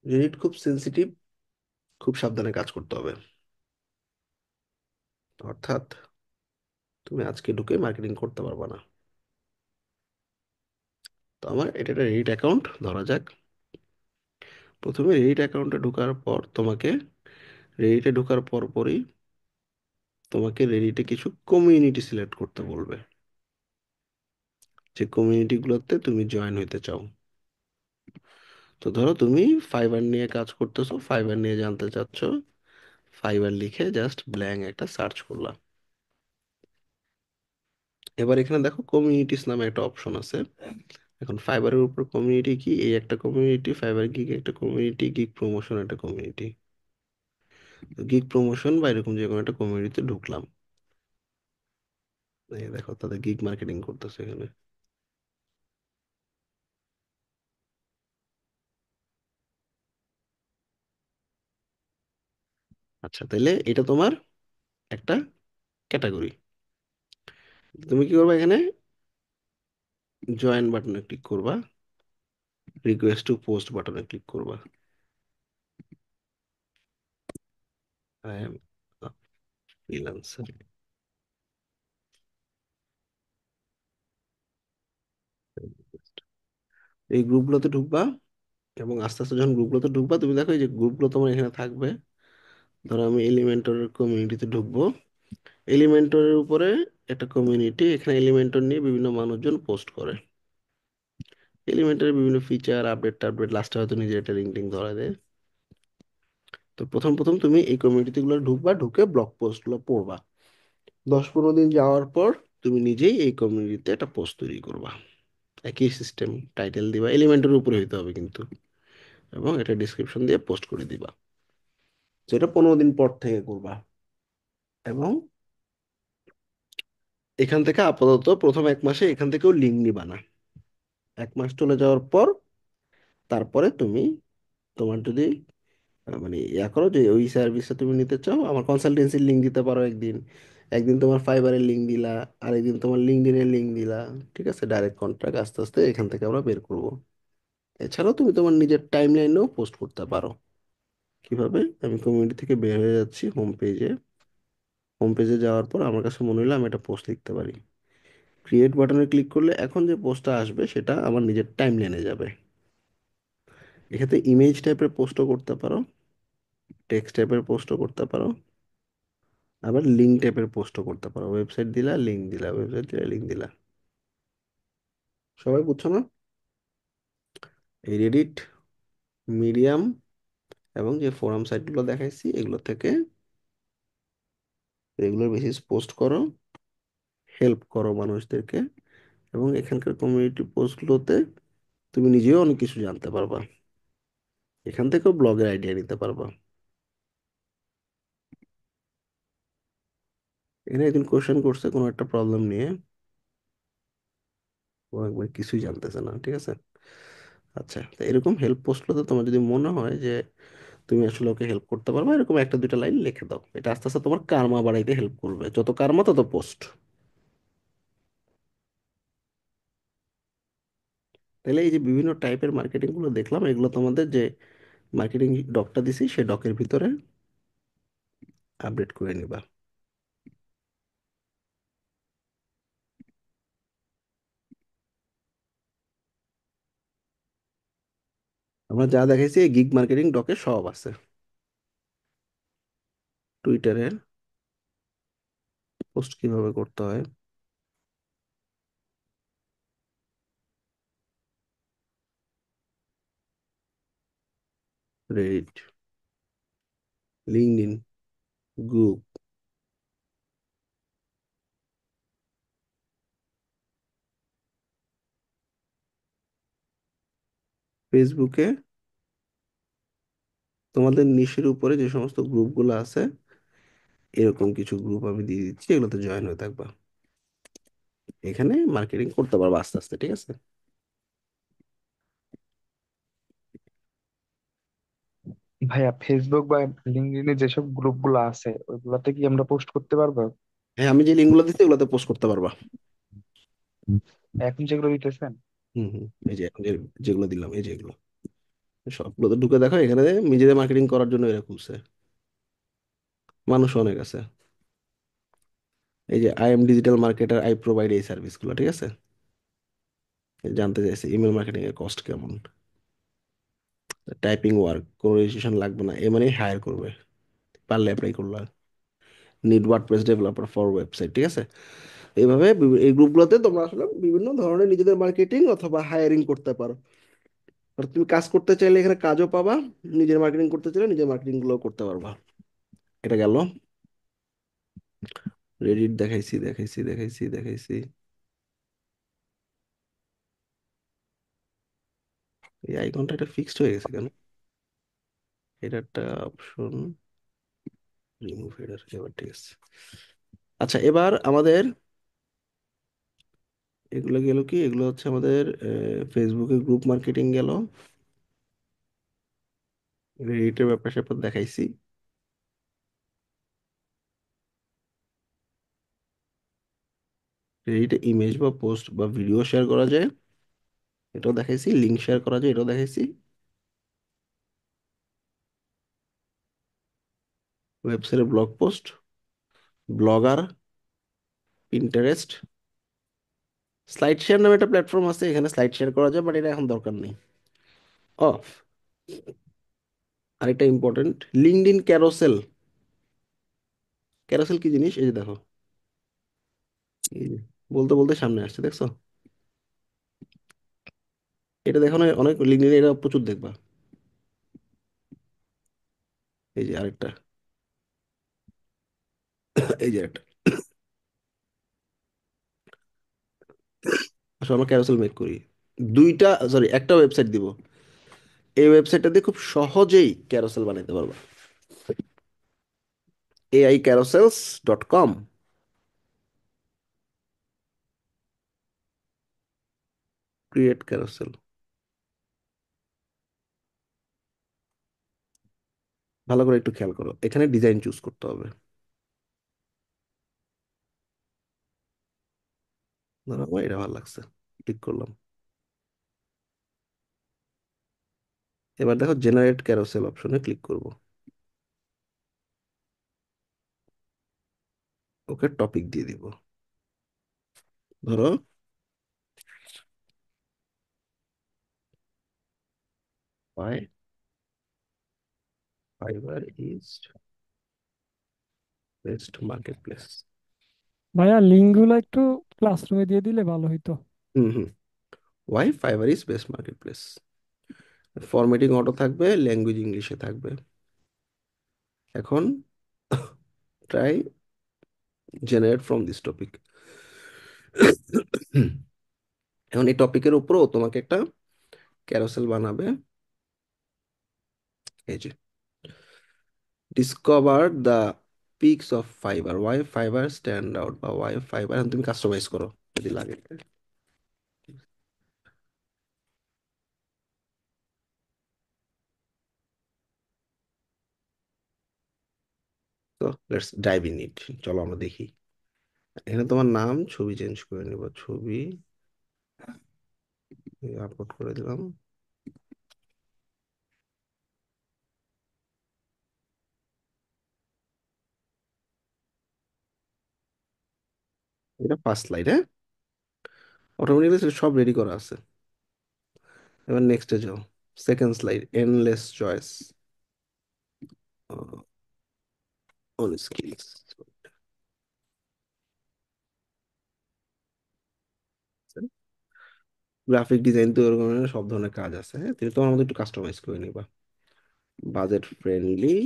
রেডিট খুব সেন্সিটিভ, খুব সাবধানে কাজ করতে হবে। অর্থাৎ তুমি আজকে ঢুকে মার্কেটিং করতে পারবা না। তো আমার এটা একটা রেডিট অ্যাকাউন্ট ধরা যাক। প্রথমে রেডিট অ্যাকাউন্টে ঢোকার পর তোমাকে, রেডিটে ঢোকার পরই তোমাকে রেডিটে কিছু কমিউনিটি সিলেক্ট করতে বলবে, যে কমিউনিটিগুলোতে তুমি জয়েন হইতে চাও। তো ধরো তুমি ফাইবার নিয়ে কাজ করতেছো, ফাইবার নিয়ে জানতে চাচ্ছ, ফাইবার লিখে জাস্ট ব্ল্যাঙ্ক একটা সার্চ করলাম। এবার এখানে দেখো কমিউনিটিস নামে একটা অপশন আছে। এখন ফাইবারের উপর কমিউনিটি কি, এই একটা কমিউনিটি, ফাইবার গিগ একটা কমিউনিটি, গিগ প্রমোশন একটা কমিউনিটি। গিগ প্রমোশন বা এরকম যে কোনো একটা কমিউনিটিতে ঢুকলাম। এই দেখো তাদের গিগ মার্কেটিং করতেছে এখানে। আচ্ছা, তাহলে এটা তোমার একটা ক্যাটাগরি। তুমি কি করবে, এখানে জয়েন বাটনে ক্লিক করবা, রিকোয়েস্ট টু পোস্ট বাটনে ক্লিক করবা। I am freelancer. এই গ্রুপগুলোতে ঢুকবা, এবং আস্তে আস্তে যখন গ্রুপগুলোতে ঢুকবা তুমি দেখো এই যে গ্রুপগুলো তোমার এখানে থাকবে। ধরো আমি এলিমেন্টরের কমিউনিটিতে ঢুকবো। এলিমেন্টরের উপরে একটা কমিউনিটি, এখানে এলিমেন্টর নিয়ে বিভিন্ন মানুষজন পোস্ট করে। এলিমেন্টরের বিভিন্ন ফিচার আপডেট টাপডেট, লাস্টে হয়তো নিজে একটা লিঙ্ক টিঙ্ক ধরা দেয়। তো প্রথম প্রথম তুমি এই কমিউনিটি গুলো ঢুকবা, ঢুকে ব্লগ পোস্ট গুলো পড়বা। 10-15 দিন যাওয়ার পর তুমি নিজেই এই কমিউনিটিতে একটা পোস্ট তৈরি করবা। একই সিস্টেম, টাইটেল দিবা, এলিমেন্টের উপরে হইতে হবে কিন্তু, এবং এটা ডিসক্রিপশন দিয়ে পোস্ট করে দিবা। যেটা 15 দিন পর থেকে করবা। এবং এখান থেকে আপাতত প্রথম 1 মাসে এখান থেকেও লিঙ্ক নিবা না। 1 মাস চলে যাওয়ার পর তারপরে তুমি, তোমার যদি মানে ইয়া করো যে ওই সার্ভিসটা তুমি নিতে চাও, আমার কনসালটেন্সির লিঙ্ক দিতে পারো একদিন। একদিন তোমার ফাইবারের লিঙ্ক দিলা, আরেকদিন তোমার লিঙ্কডইনের লিঙ্ক দিলা। ঠিক আছে, ডাইরেক্ট কন্ট্রাক্ট আস্তে আস্তে এখান থেকে আমরা বের করব। এছাড়াও তুমি তোমার নিজের টাইম লাইনেও পোস্ট করতে পারো। কিভাবে, আমি কমিউনিটি থেকে বের হয়ে যাচ্ছি হোম পেজে। হোম পেজে যাওয়ার পর আমার কাছে মনে হলো আমি একটা পোস্ট লিখতে পারি। ক্রিয়েট বাটনে ক্লিক করলে এখন যে পোস্টটা আসবে সেটা আমার নিজের টাইম লাইনে যাবে। এক্ষেত্রে ইমেজ টাইপের পোস্টও করতে পারো, টেক্সট টাইপের পোস্টও করতে পারো, আবার লিঙ্ক টাইপের পোস্টও করতে পারো। ওয়েবসাইট দিলা, লিঙ্ক দিলা, ওয়েবসাইট দিলা, লিঙ্ক দিলা। সবাই বুঝছো না? এই রেডিট, মিডিয়াম এবং যে ফোরাম সাইটগুলো দেখাইছি এগুলো থেকে রেগুলার বেসিস পোস্ট করো, হেল্প করো মানুষদেরকে, এবং এখানকার কমিউনিটি পোস্টগুলোতে তুমি নিজেও অনেক কিছু জানতে পারবা। এখান থেকেও ব্লগের আইডিয়া নিতে পারবা। এখানে একদিন কোশ্চেন করছে কোনো একটা প্রবলেম নিয়ে, ও একবার কিছুই জানতেছে না। ঠিক আছে, আচ্ছা, তো এরকম হেল্প পোস্টগুলোতে তোমার যদি মনে হয় যে তুমি আসলে ওকে হেল্প করতে পারবে, এরকম 1-2টা লাইন লিখে দাও। এটা আস্তে আস্তে তোমার কার্মা বাড়াইতে হেল্প করবে, যত কার্মা তত পোস্ট। তাহলে এই যে বিভিন্ন টাইপের মার্কেটিং গুলো দেখলাম, এগুলো তোমাদের যে মার্কেটিং ডকটা দিছি সেই ডকের ভিতরে আপডেট করে নিবা। আমরা যা দেখাইছি এই গিগ মার্কেটিং ডকে সব আছে। টুইটারে পোস্ট কিভাবে করতে হয়, রেডিট, লিঙ্কডইন, গ্রুপ, ফেসবুকে তোমাদের নিশের উপরে যে সমস্ত গ্রুপগুলো আছে, এরকম কিছু গ্রুপ আমি দিয়ে দিচ্ছি, এগুলোতে জয়েন হয়ে থাকবা। এখানে মার্কেটিং করতে পারবা আস্তে আস্তে। ঠিক আছে, ভাইয়া ফেসবুক বা লিঙ্কডইনে যেসব গ্রুপগুলো আছে ওইগুলাতে কি আমরা পোস্ট করতে পারবো? হ্যাঁ, আমি যে লিঙ্কগুলো দিচ্ছি এগুলোতে পোস্ট করতে পারবা। এখন যেগুলো দিতেছেন? হুম হুম, এই যে এখন যেগুলো দিলাম, এই যে এগুলো সবগুলোতে ঢুকে দেখো, এখানে নিজেদের মার্কেটিং করার জন্য এরা খুলছে, মানুষ অনেক আছে। এই যে I am digital marketer, I provide, এই সার্ভিসগুলো। ঠিক আছে, জানতে চাইছে ইমেল মার্কেটিং এর কস্ট কেমন। টাইপিং ওয়ার্ক, কোনো রেজিস্ট্রেশন লাগবে না, এ মানে হায়ার করবে, পারলে অ্যাপ্লাই করলা। Need WordPress developer for website, ঠিক আছে। এইভাবে এই গ্রুপগুলোতে তোমরা আসলে বিভিন্ন ধরনের নিজেদের মার্কেটিং অথবা হায়ারিং করতে পারো। আর তুমি কাজ করতে চাইলে এখানে কাজও পাবা, নিজের মার্কেটিং করতে চাইলে নিজের মার্কেটিং গুলো করতে পারবা। এটা গেল। রেডিট দেখাইছি দেখাইছি দেখাইছি দেখাইছি। এই আইকনটা এটা ফিক্সড হয়ে গেছে কেন? এটা একটা অপশন, রিমুভ হেডার, এবার ঠিক আছে। আচ্ছা, এবার আমাদের এগুলো গেল কি, এগুলো হচ্ছে আমাদের ফেসবুকে গ্রুপ মার্কেটিং গেল, রেডিটের ব্যাপার স্যাপার দেখাইছি। রেডিটে ইমেজ বা পোস্ট বা ভিডিও শেয়ার করা যায়, এটাও দেখাইছি। লিঙ্ক শেয়ার করা যায়, এটাও দেখাইছি। ওয়েবসাইটে blog post, blogger, Pinterest, slide share নামে একটা প্ল্যাটফর্ম আছে, এখানে স্লাইড শেয়ার করা যায়, বাট এটা এখন দরকার নেই। ও, আরেকটা ইম্পর্টেন্ট, লিঙ্কডইন ক্যারোসেল। ক্যারোসেল কি জিনিস, এই যে দেখো, এই যে বলতে বলতে সামনে আসছে, দেখছো? এটা দেখো না, অনেক লিঙ্কডইনে এটা প্রচুর দেখবা। এই যে আরেকটা, এই যে একটা। আসলে আমরা ক্যারোসেল মেক করি দুইটা, সরি একটা ওয়েবসাইট দিব। এই ওয়েবসাইটটা দিয়ে খুব সহজেই ক্যারোসেল বানাইতে পারবা। aicarousels.com, create carousel. ভালো করে একটু খেয়াল করো, এখানে ডিজাইন চুজ করতে হবে। ধরো আমার এটা ভালো লাগছে, ক্লিক করলাম। এবার দেখো জেনারেট ক্যারোসেল অপশনে ক্লিক করব। ওকে টপিক দিয়ে দিব, ধরো why Fiverr is best marketplace। ভাইয়া লিঙ্কগুলো একটু ক্লাসরুমে দিয়ে দিলে ভালো হইতো। হুম হুম, why Fiverr is best marketplace। Formatting auto থাকবে, ল্যাঙ্গুয়েজ ইংলিশে থাকবে। এখন try generate from this topic. এখন এই টপিকের উপরও তোমাকে একটা ক্যারোসেল বানাবে। এই যে discover the peaks of fibre, why fibre stand out, বা ওয়াই ফাইবার, এখন তুমি কাস্টমাইজ করো যদি লাগে। তো লেটস ডাইভ ইন ইট, চলো আমরা দেখি। এখানে তোমার নাম, ছবি চেঞ্জ করে নিব, ছবি আপলোড করে দিলাম। এটা ফার্স্ট স্লাইড, হ্যাঁ, অটোমেটিক্যালি সব রেডি করা আছে। এবার নেক্সটে যাও, second slide, endless choice on skills. Graphic design তৈরি করার সব ধরনের কাজ আছে, হ্যাঁ, তুমি তোমার মতো একটু কাস্টমাইজ করে নিবা। বাজেট ফ্রেন্ডলি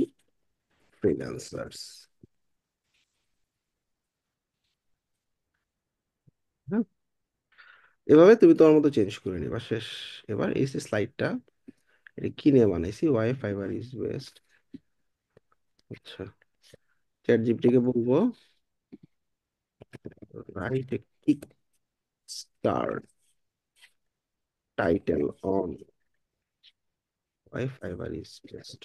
ফ্রিল্যান্সার্স, হ্যাঁ, এভাবে তুমি তোমার মতো চেঞ্জ করে নিবা, শেষ। এবার এই যে স্লাইডটা, এটা কি নিয়ে বানাইছি, ওয়াই ফাইবার ইজ বেস্ট। আচ্ছা, চ্যাট জিপিটি কে বলবো write a kick star title on why Fiverr is best.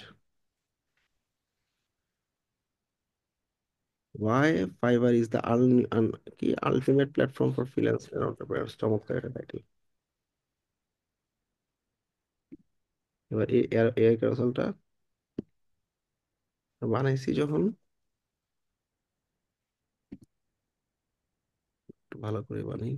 Why Fiverr is the কি ultimate platform for freelancer entrepreneurs, চমৎকার একটা টাইটেল। এবার এই এআই ক্যারোসেলটা বানাইছি যখন, একটু ভালো করে বানাই।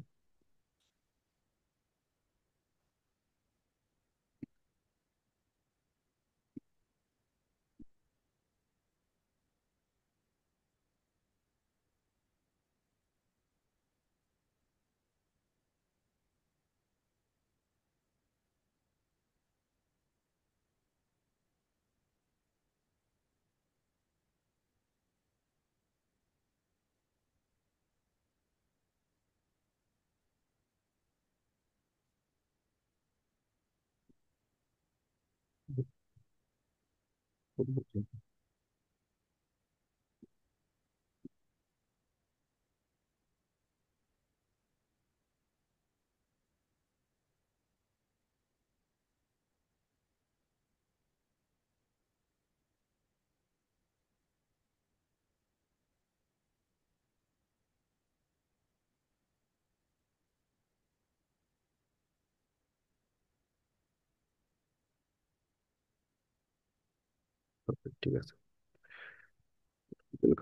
ঠিক আছে,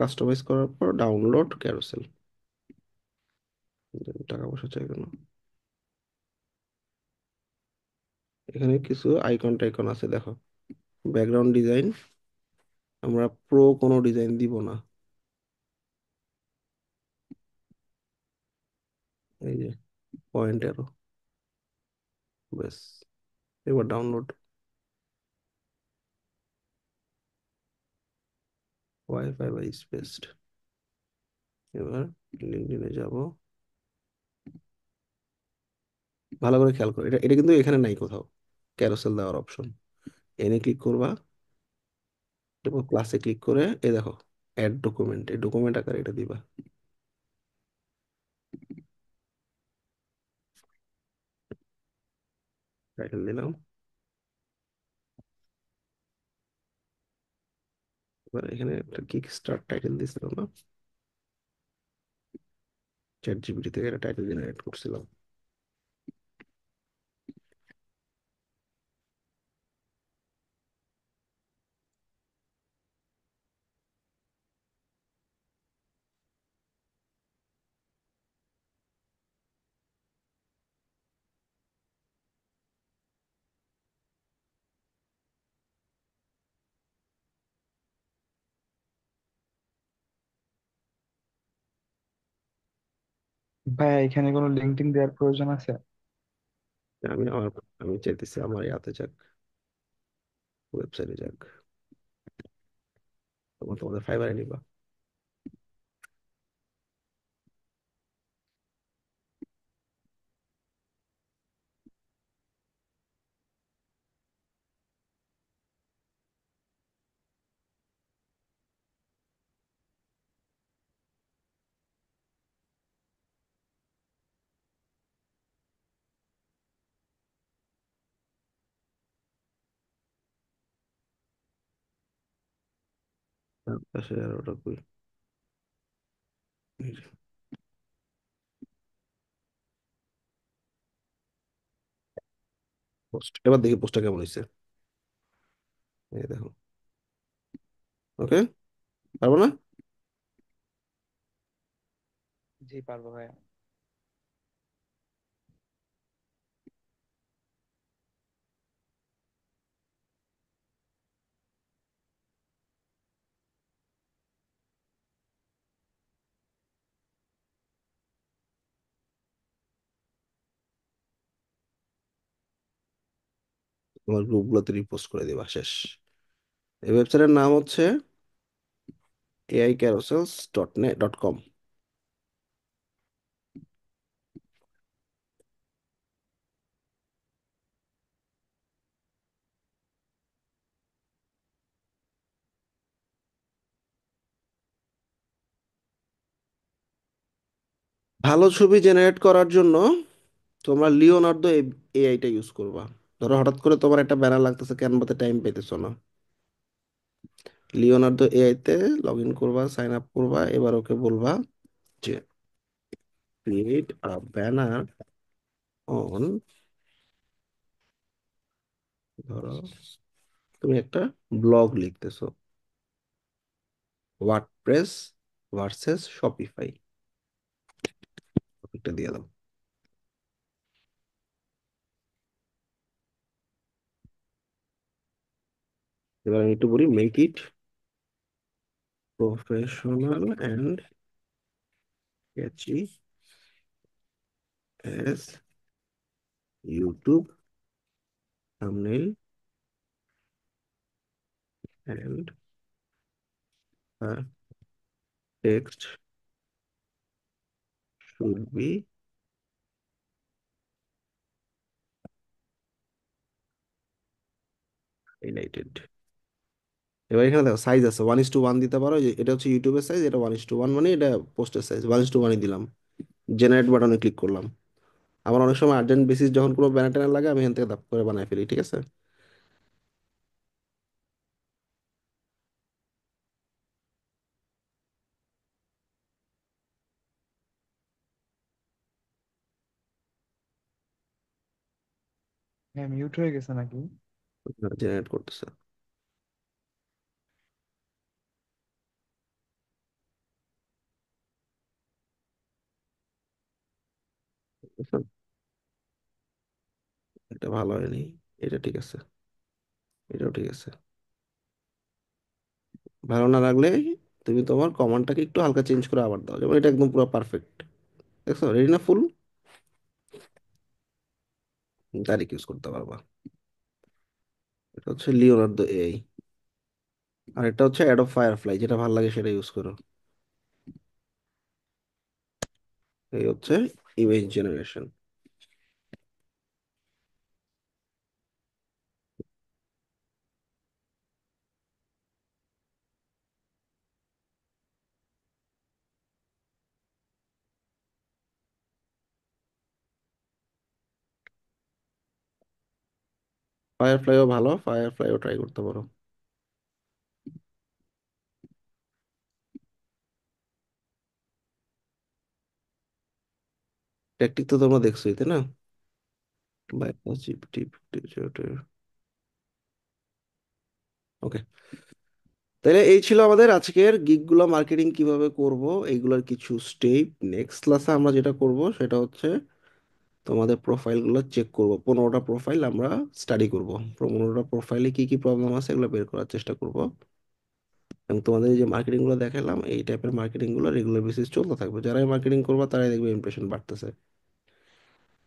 কাস্টমাইজ করার পর ডাউনলোড ক্যারোসেল, টাকা পয়সা চাই কেন? এখানে কিছু আইকন টাইকন আছে দেখো, ব্যাকগ্রাউন্ড ডিজাইন, আমরা প্রো কোনো ডিজাইন দিব না, এই যে পয়েন্ট এরো, ব্যাস, এবার ডাউনলোড, ওয়াইফাই বা স্পেসড। এবার লিঙ্কডইনে যাব, ভালো করে খেয়াল করো, এটা এটা কিন্তু এখানে নাই কোথাও ক্যারোসেল দেওয়ার অপশন। এনে ক্লিক করবা, এবং ক্লাসে ক্লিক করে এই দেখো অ্যাড ডকুমেন্ট, এই ডকুমেন্ট আকারে এটা দিবা। টাইটেল দিলাম, এবার এখানে একটা কিক স্টার্ট টাইটেল দিছিলাম না, চ্যাট জিপিটি থেকে একটা টাইটেল জেনারেট করছিলাম। ভাইয়া এখানে কোনো লিঙ্ক টিঙ্ক দেওয়ার প্রয়োজন আছে? আমি আমার আমি চাইতেছি আমার ইয়াতে যাক, ওয়েবসাইটে যাক, তোমাদের ফাইবারে নিবা। তার পাশে আর ওটা কই, পোস্ট, এবার দেখি পোস্টটা কেমন হয়েছে, এই দেখো। ওকে, পারবো না? জি পারবো ভাইয়া। তোমার গ্রুপগুলোতে রিপোস্ট করে দিবা, শেষ। এই ওয়েবসাইটের নাম হচ্ছে aicarousels.net.com। ভালো ছবি জেনারেট করার জন্য তোমরা লিওনার্দো এআইটা ইউজ করবা। ধরো হঠাৎ করে তোমার একটা ব্যানার লাগতেছে, ক্যানভাতে টাইম পেতেছো না, লিওনার্দো এআই তে লগ ইন করবা, সাইন আপ করবা, এবার ওকে বলবা যে ক্রিয়েট আ ব্যানার অন, ধরো তুমি একটা ব্লগ লিখতেছো, ওয়ার্ডপ্রেস ভার্সেস শপিফাই, টপিকটা দিয়ে দাও। এবার আমি একটু বলি, make it professional and catchy as YouTube thumbnail and text should be highlighted। এবার এখানে দেখো সাইজ আছে 1:1 দিতে পারো, যে এটা হচ্ছে ইউটিউবের সাইজ, এটা 1:1, মানে এটা পোস্টের সাইজ 1:1 দিলাম, জেনারেট বাটনে ক্লিক করলাম। আমার অনেক সময় আর্জেন্ট বেসিস যখন কোনো ব্যানার ট্যানার লাগে আমি এখান থেকে দাপ করে বানাই ফেলি, ঠিক আছে। হ্যাঁ, মিউট হয়ে গেছে নাকি? জেনারেট করতেছে। বুঝছো? এটা ভালো হয়নি, এটা ঠিক আছে, এটাও ঠিক আছে। ভালো না লাগলে তুমি তোমার কমান্ডটাকে একটু হালকা চেঞ্জ করে আবার দাও, যেমন এটা একদম পুরো পারফেক্ট। দেখছো রেডি না ফুল, ডাইরেক্ট ইউজ করতে পারবা। এটা হচ্ছে লিওনার্দো এআই, আর এটা হচ্ছে অ্যাডোব ফায়ারফ্লাই, যেটা ভালো লাগে সেটা ইউজ করো। এই হচ্ছে ইমেজ জেনারেশন। ফায়ারফ্লাইও ভালো, ফায়ারফ্লাইও ট্রাই করতে পারো। ট্যাকটিক তো তোমরা দেখছোই তাই না, বাইপাস জিপিটি। ওকে, তাহলে এই ছিল আমাদের আজকের গিগগুলো মার্কেটিং কিভাবে করব, এইগুলোর কিছু স্টেপ। নেক্সট ক্লাসে আমরা যেটা করব সেটা হচ্ছে তোমাদের প্রোফাইলগুলো চেক করব, 15টা প্রোফাইল আমরা স্টাডি করব। 15টা প্রোফাইলে কি কি প্রবলেম আছে এগুলো বের করার চেষ্টা করব, এবং তোমাদের এই যে মার্কেটিংগুলো দেখালাম এই টাইপের মার্কেটিংগুলো রেগুলার বেসিস চলতে থাকবে। যারাই মার্কেটিং করবে তারাই দেখবে ইমপ্রেশন বাড়তেছে।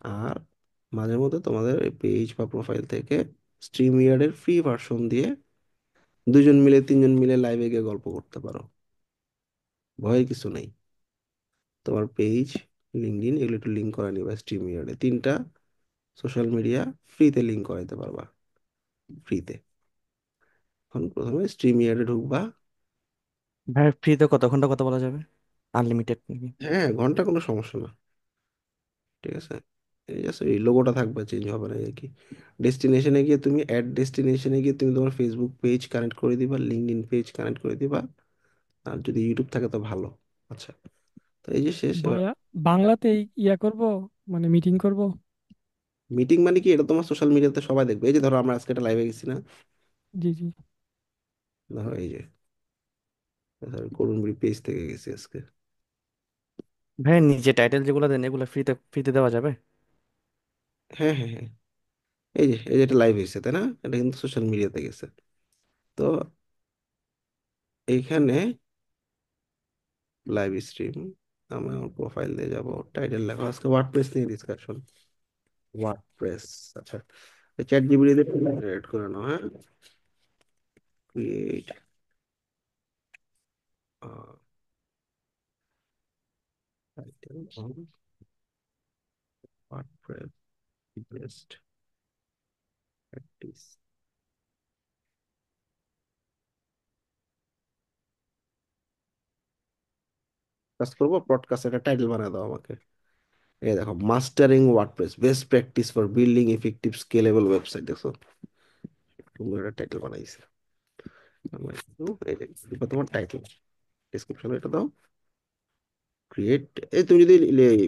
আর মাঝে মধ্যে তোমাদের এই পেজ বা প্রোফাইল থেকে স্ট্রিমইয়ার্ডের ফ্রি ভার্সন দিয়ে দুজন মিলে তিনজন মিলে লাইভে গিয়ে গল্প করতে পারো, ভয়ের কিছু নেই। তোমার পেজ, লিঙ্কডইন এগুলো একটু লিঙ্ক করে নিবা স্ট্রিমইয়ার্ডে, 3টা সোশ্যাল মিডিয়া ফ্রিতে লিঙ্ক করাইতে পারবা, ফ্রিতে। এখন প্রথমে স্ট্রিমইয়ার্ডে ঢুকবা। ভাই ফ্রিতে কত ঘন্টা কথা বলা যাবে? আনলিমিটেড নাকি? হ্যাঁ, ঘন্টা কোনো সমস্যা না, ঠিক আছে। এই জাস্ট এই লোগোটা থাকবে, চেঞ্জ হবে না আর কি। ডেস্টিনেশনে গিয়ে তুমি অ্যাড ডেস্টিনেশনে গিয়ে তুমি তোমার ফেসবুক পেজ কানেক্ট করে দিবা, লিঙ্কডইন পেজ কানেক্ট করে দিবা, আর যদি ইউটিউব থাকে তো ভালো। আচ্ছা, তো এই যে শেষ। এবার ভাইয়া বাংলাতে ইয়া করব, মানে মিটিং করব। মিটিং মানে কি, এটা তোমার সোশ্যাল মিডিয়াতে সবাই দেখবে। এই যে ধরো আমরা আজকে একটা লাইভে গেছি না, জি জি। ধরো এই যে করুণবিড়ি পেজ থেকে গেছি আজকে। ভাই নিচে টাইটেল যেগুলো দেন এগুলো ফ্রিতে ফ্রিতে দেওয়া যাবে? হ্যাঁ হ্যাঁ হ্যাঁ, এই যে এটা লাইভ হয়েছে তাই না, এটা কিন্তু সোশ্যাল মিডিয়াতে গেছে। তো এইখানে লাইভ স্ট্রিম, আমি আমার প্রোফাইল দিয়ে যাব, টাইটেল লেখা আজকে ওয়ার্ডপ্রেস নিয়ে ডিসকাশন। ওয়ার্ডপ্রেস, আচ্ছা, চ্যাট জিপিটি তে ক্রিয়েট করে নাও, হ্যাঁ। Create title on WordPress best practice. কাজ করবো, পডকাস্ট একটা টাইটেল বানায় দাও আমাকে। এই দেখো, mastering WordPress best practice for building effective scalable website, দেখো সুন্দর একটা টাইটেল বানাইছে। আমরা একটু এই যে দিবা তোমার টাইটেল, ডেসক্রিপশনে এটা দাও। ক্রিয়েট, এই তুমি যদি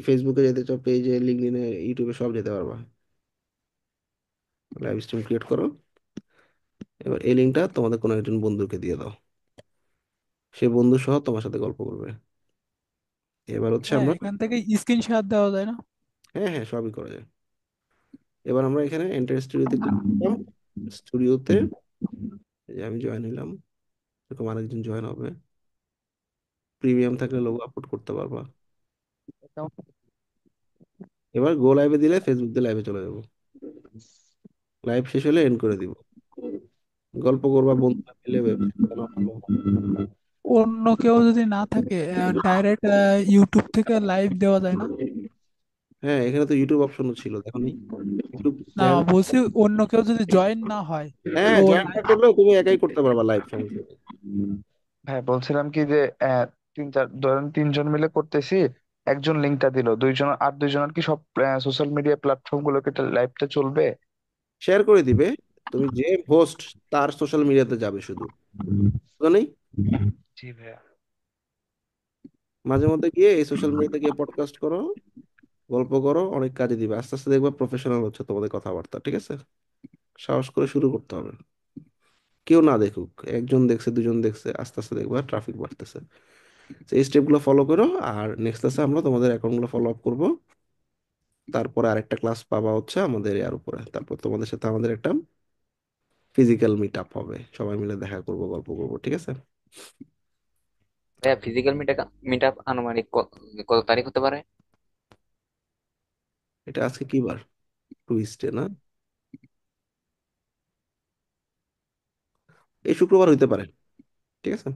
ফেসবুকে যেতে চাও, পেজে, লিঙ্কডইনে, ইউটিউবে সব যেতে পারবা। লাইভ স্ট্রিম ক্রিয়েট করো। এবার এই লিঙ্কটা তোমাদের কোনো একজন বন্ধুকে দিয়ে দাও, সে বন্ধু সহ তোমার সাথে গল্প করবে। এবার হচ্ছে হ্যাঁ, আমরা, এখান থেকে স্ক্রিনশট দেওয়া যায় না? হ্যাঁ হ্যাঁ সবই করা যায়। এবার আমরা এখানে এন্টার স্টুডিওতে ক্লিক করলাম। স্টুডিওতে এই যে আমি জয়েন হইলাম, এরকম আরেকজন জয়েন হবে। প্রিমিয়াম থাকলে লোগো আপলোড করতে পারবা। এবার গো লাইভে দিলে ফেসবুক দিয়ে লাইভে চলে যাবো, লাইভ শেষ হলে এন্ড করে দিব। গল্প করবা বন্ধুরা মিলে, ওয়েবসাইট বানাবো। অন্য কেউ যদি না থাকে, ডাইরেক্ট ইউটিউব থেকে লাইভ দেওয়া যায় না? হ্যাঁ, এখানে তো ইউটিউব অপশনও ছিল, দেখো নি? ইউটিউব না, চ্যানেল। বলছি অন্য কেউ যদি জয়েন না হয় হ্যাঁ, তো জয়েন না করলেও তুমি একাই করতে পারবা লাইভ, সমস্যা নেই। ভাই বলছিলাম কি যে তিন চার ধরেন তিনজন মিলে করতেছি, একজন লিঙ্কটা দিল, দুইজন আর দুইজনের কি সব সোশ্যাল মিডিয়া প্ল্যাটফর্ম গুলোকে লাইভটা চলবে? শেয়ার করে দিবে, তুমি যে হোস্ট তার সোশ্যাল মিডিয়াতে যাবে শুধু, বুঝো নাই? জি ভাইয়া। মাঝে মধ্যে গিয়ে এই সোশ্যাল মিডিয়াতে গিয়ে পডকাস্ট করো, গল্প করো, অনেক কাজে দিবে। আস্তে আস্তে দেখবে প্রফেশনাল হচ্ছে তোমাদের কথাবার্তা, ঠিক আছে? সাহস করে শুরু করতে হবে। কেউ না দেখুক, একজন দেখছে, দুজন দেখছে, আস্তে আস্তে দেখবে ট্রাফিক বাড়তেছে। তো এই স্টেপগুলো ফলো করো, আর নেক্সট ক্লাসে আমরা তোমাদের অ্যাকাউন্টগুলো ফলো আপ করবো। তারপরে আরেকটা ক্লাস পাবা হচ্ছে আমাদের ইয়ার উপরে, তারপর তোমাদের সাথে আমাদের একটা ফিজিক্যাল মিট আপ হবে, সবাই মিলে দেখা করবো, গল্প করবো, ঠিক আছে? ভাইয়া ফিজিক্যাল মিট আপ আনুমানিক কত তারিখ হতে পারে? এটা আজকে কি বার? টুইসডে না? এই শুক্রবার হইতে পারে, ঠিক আছে?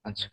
আচ্ছা।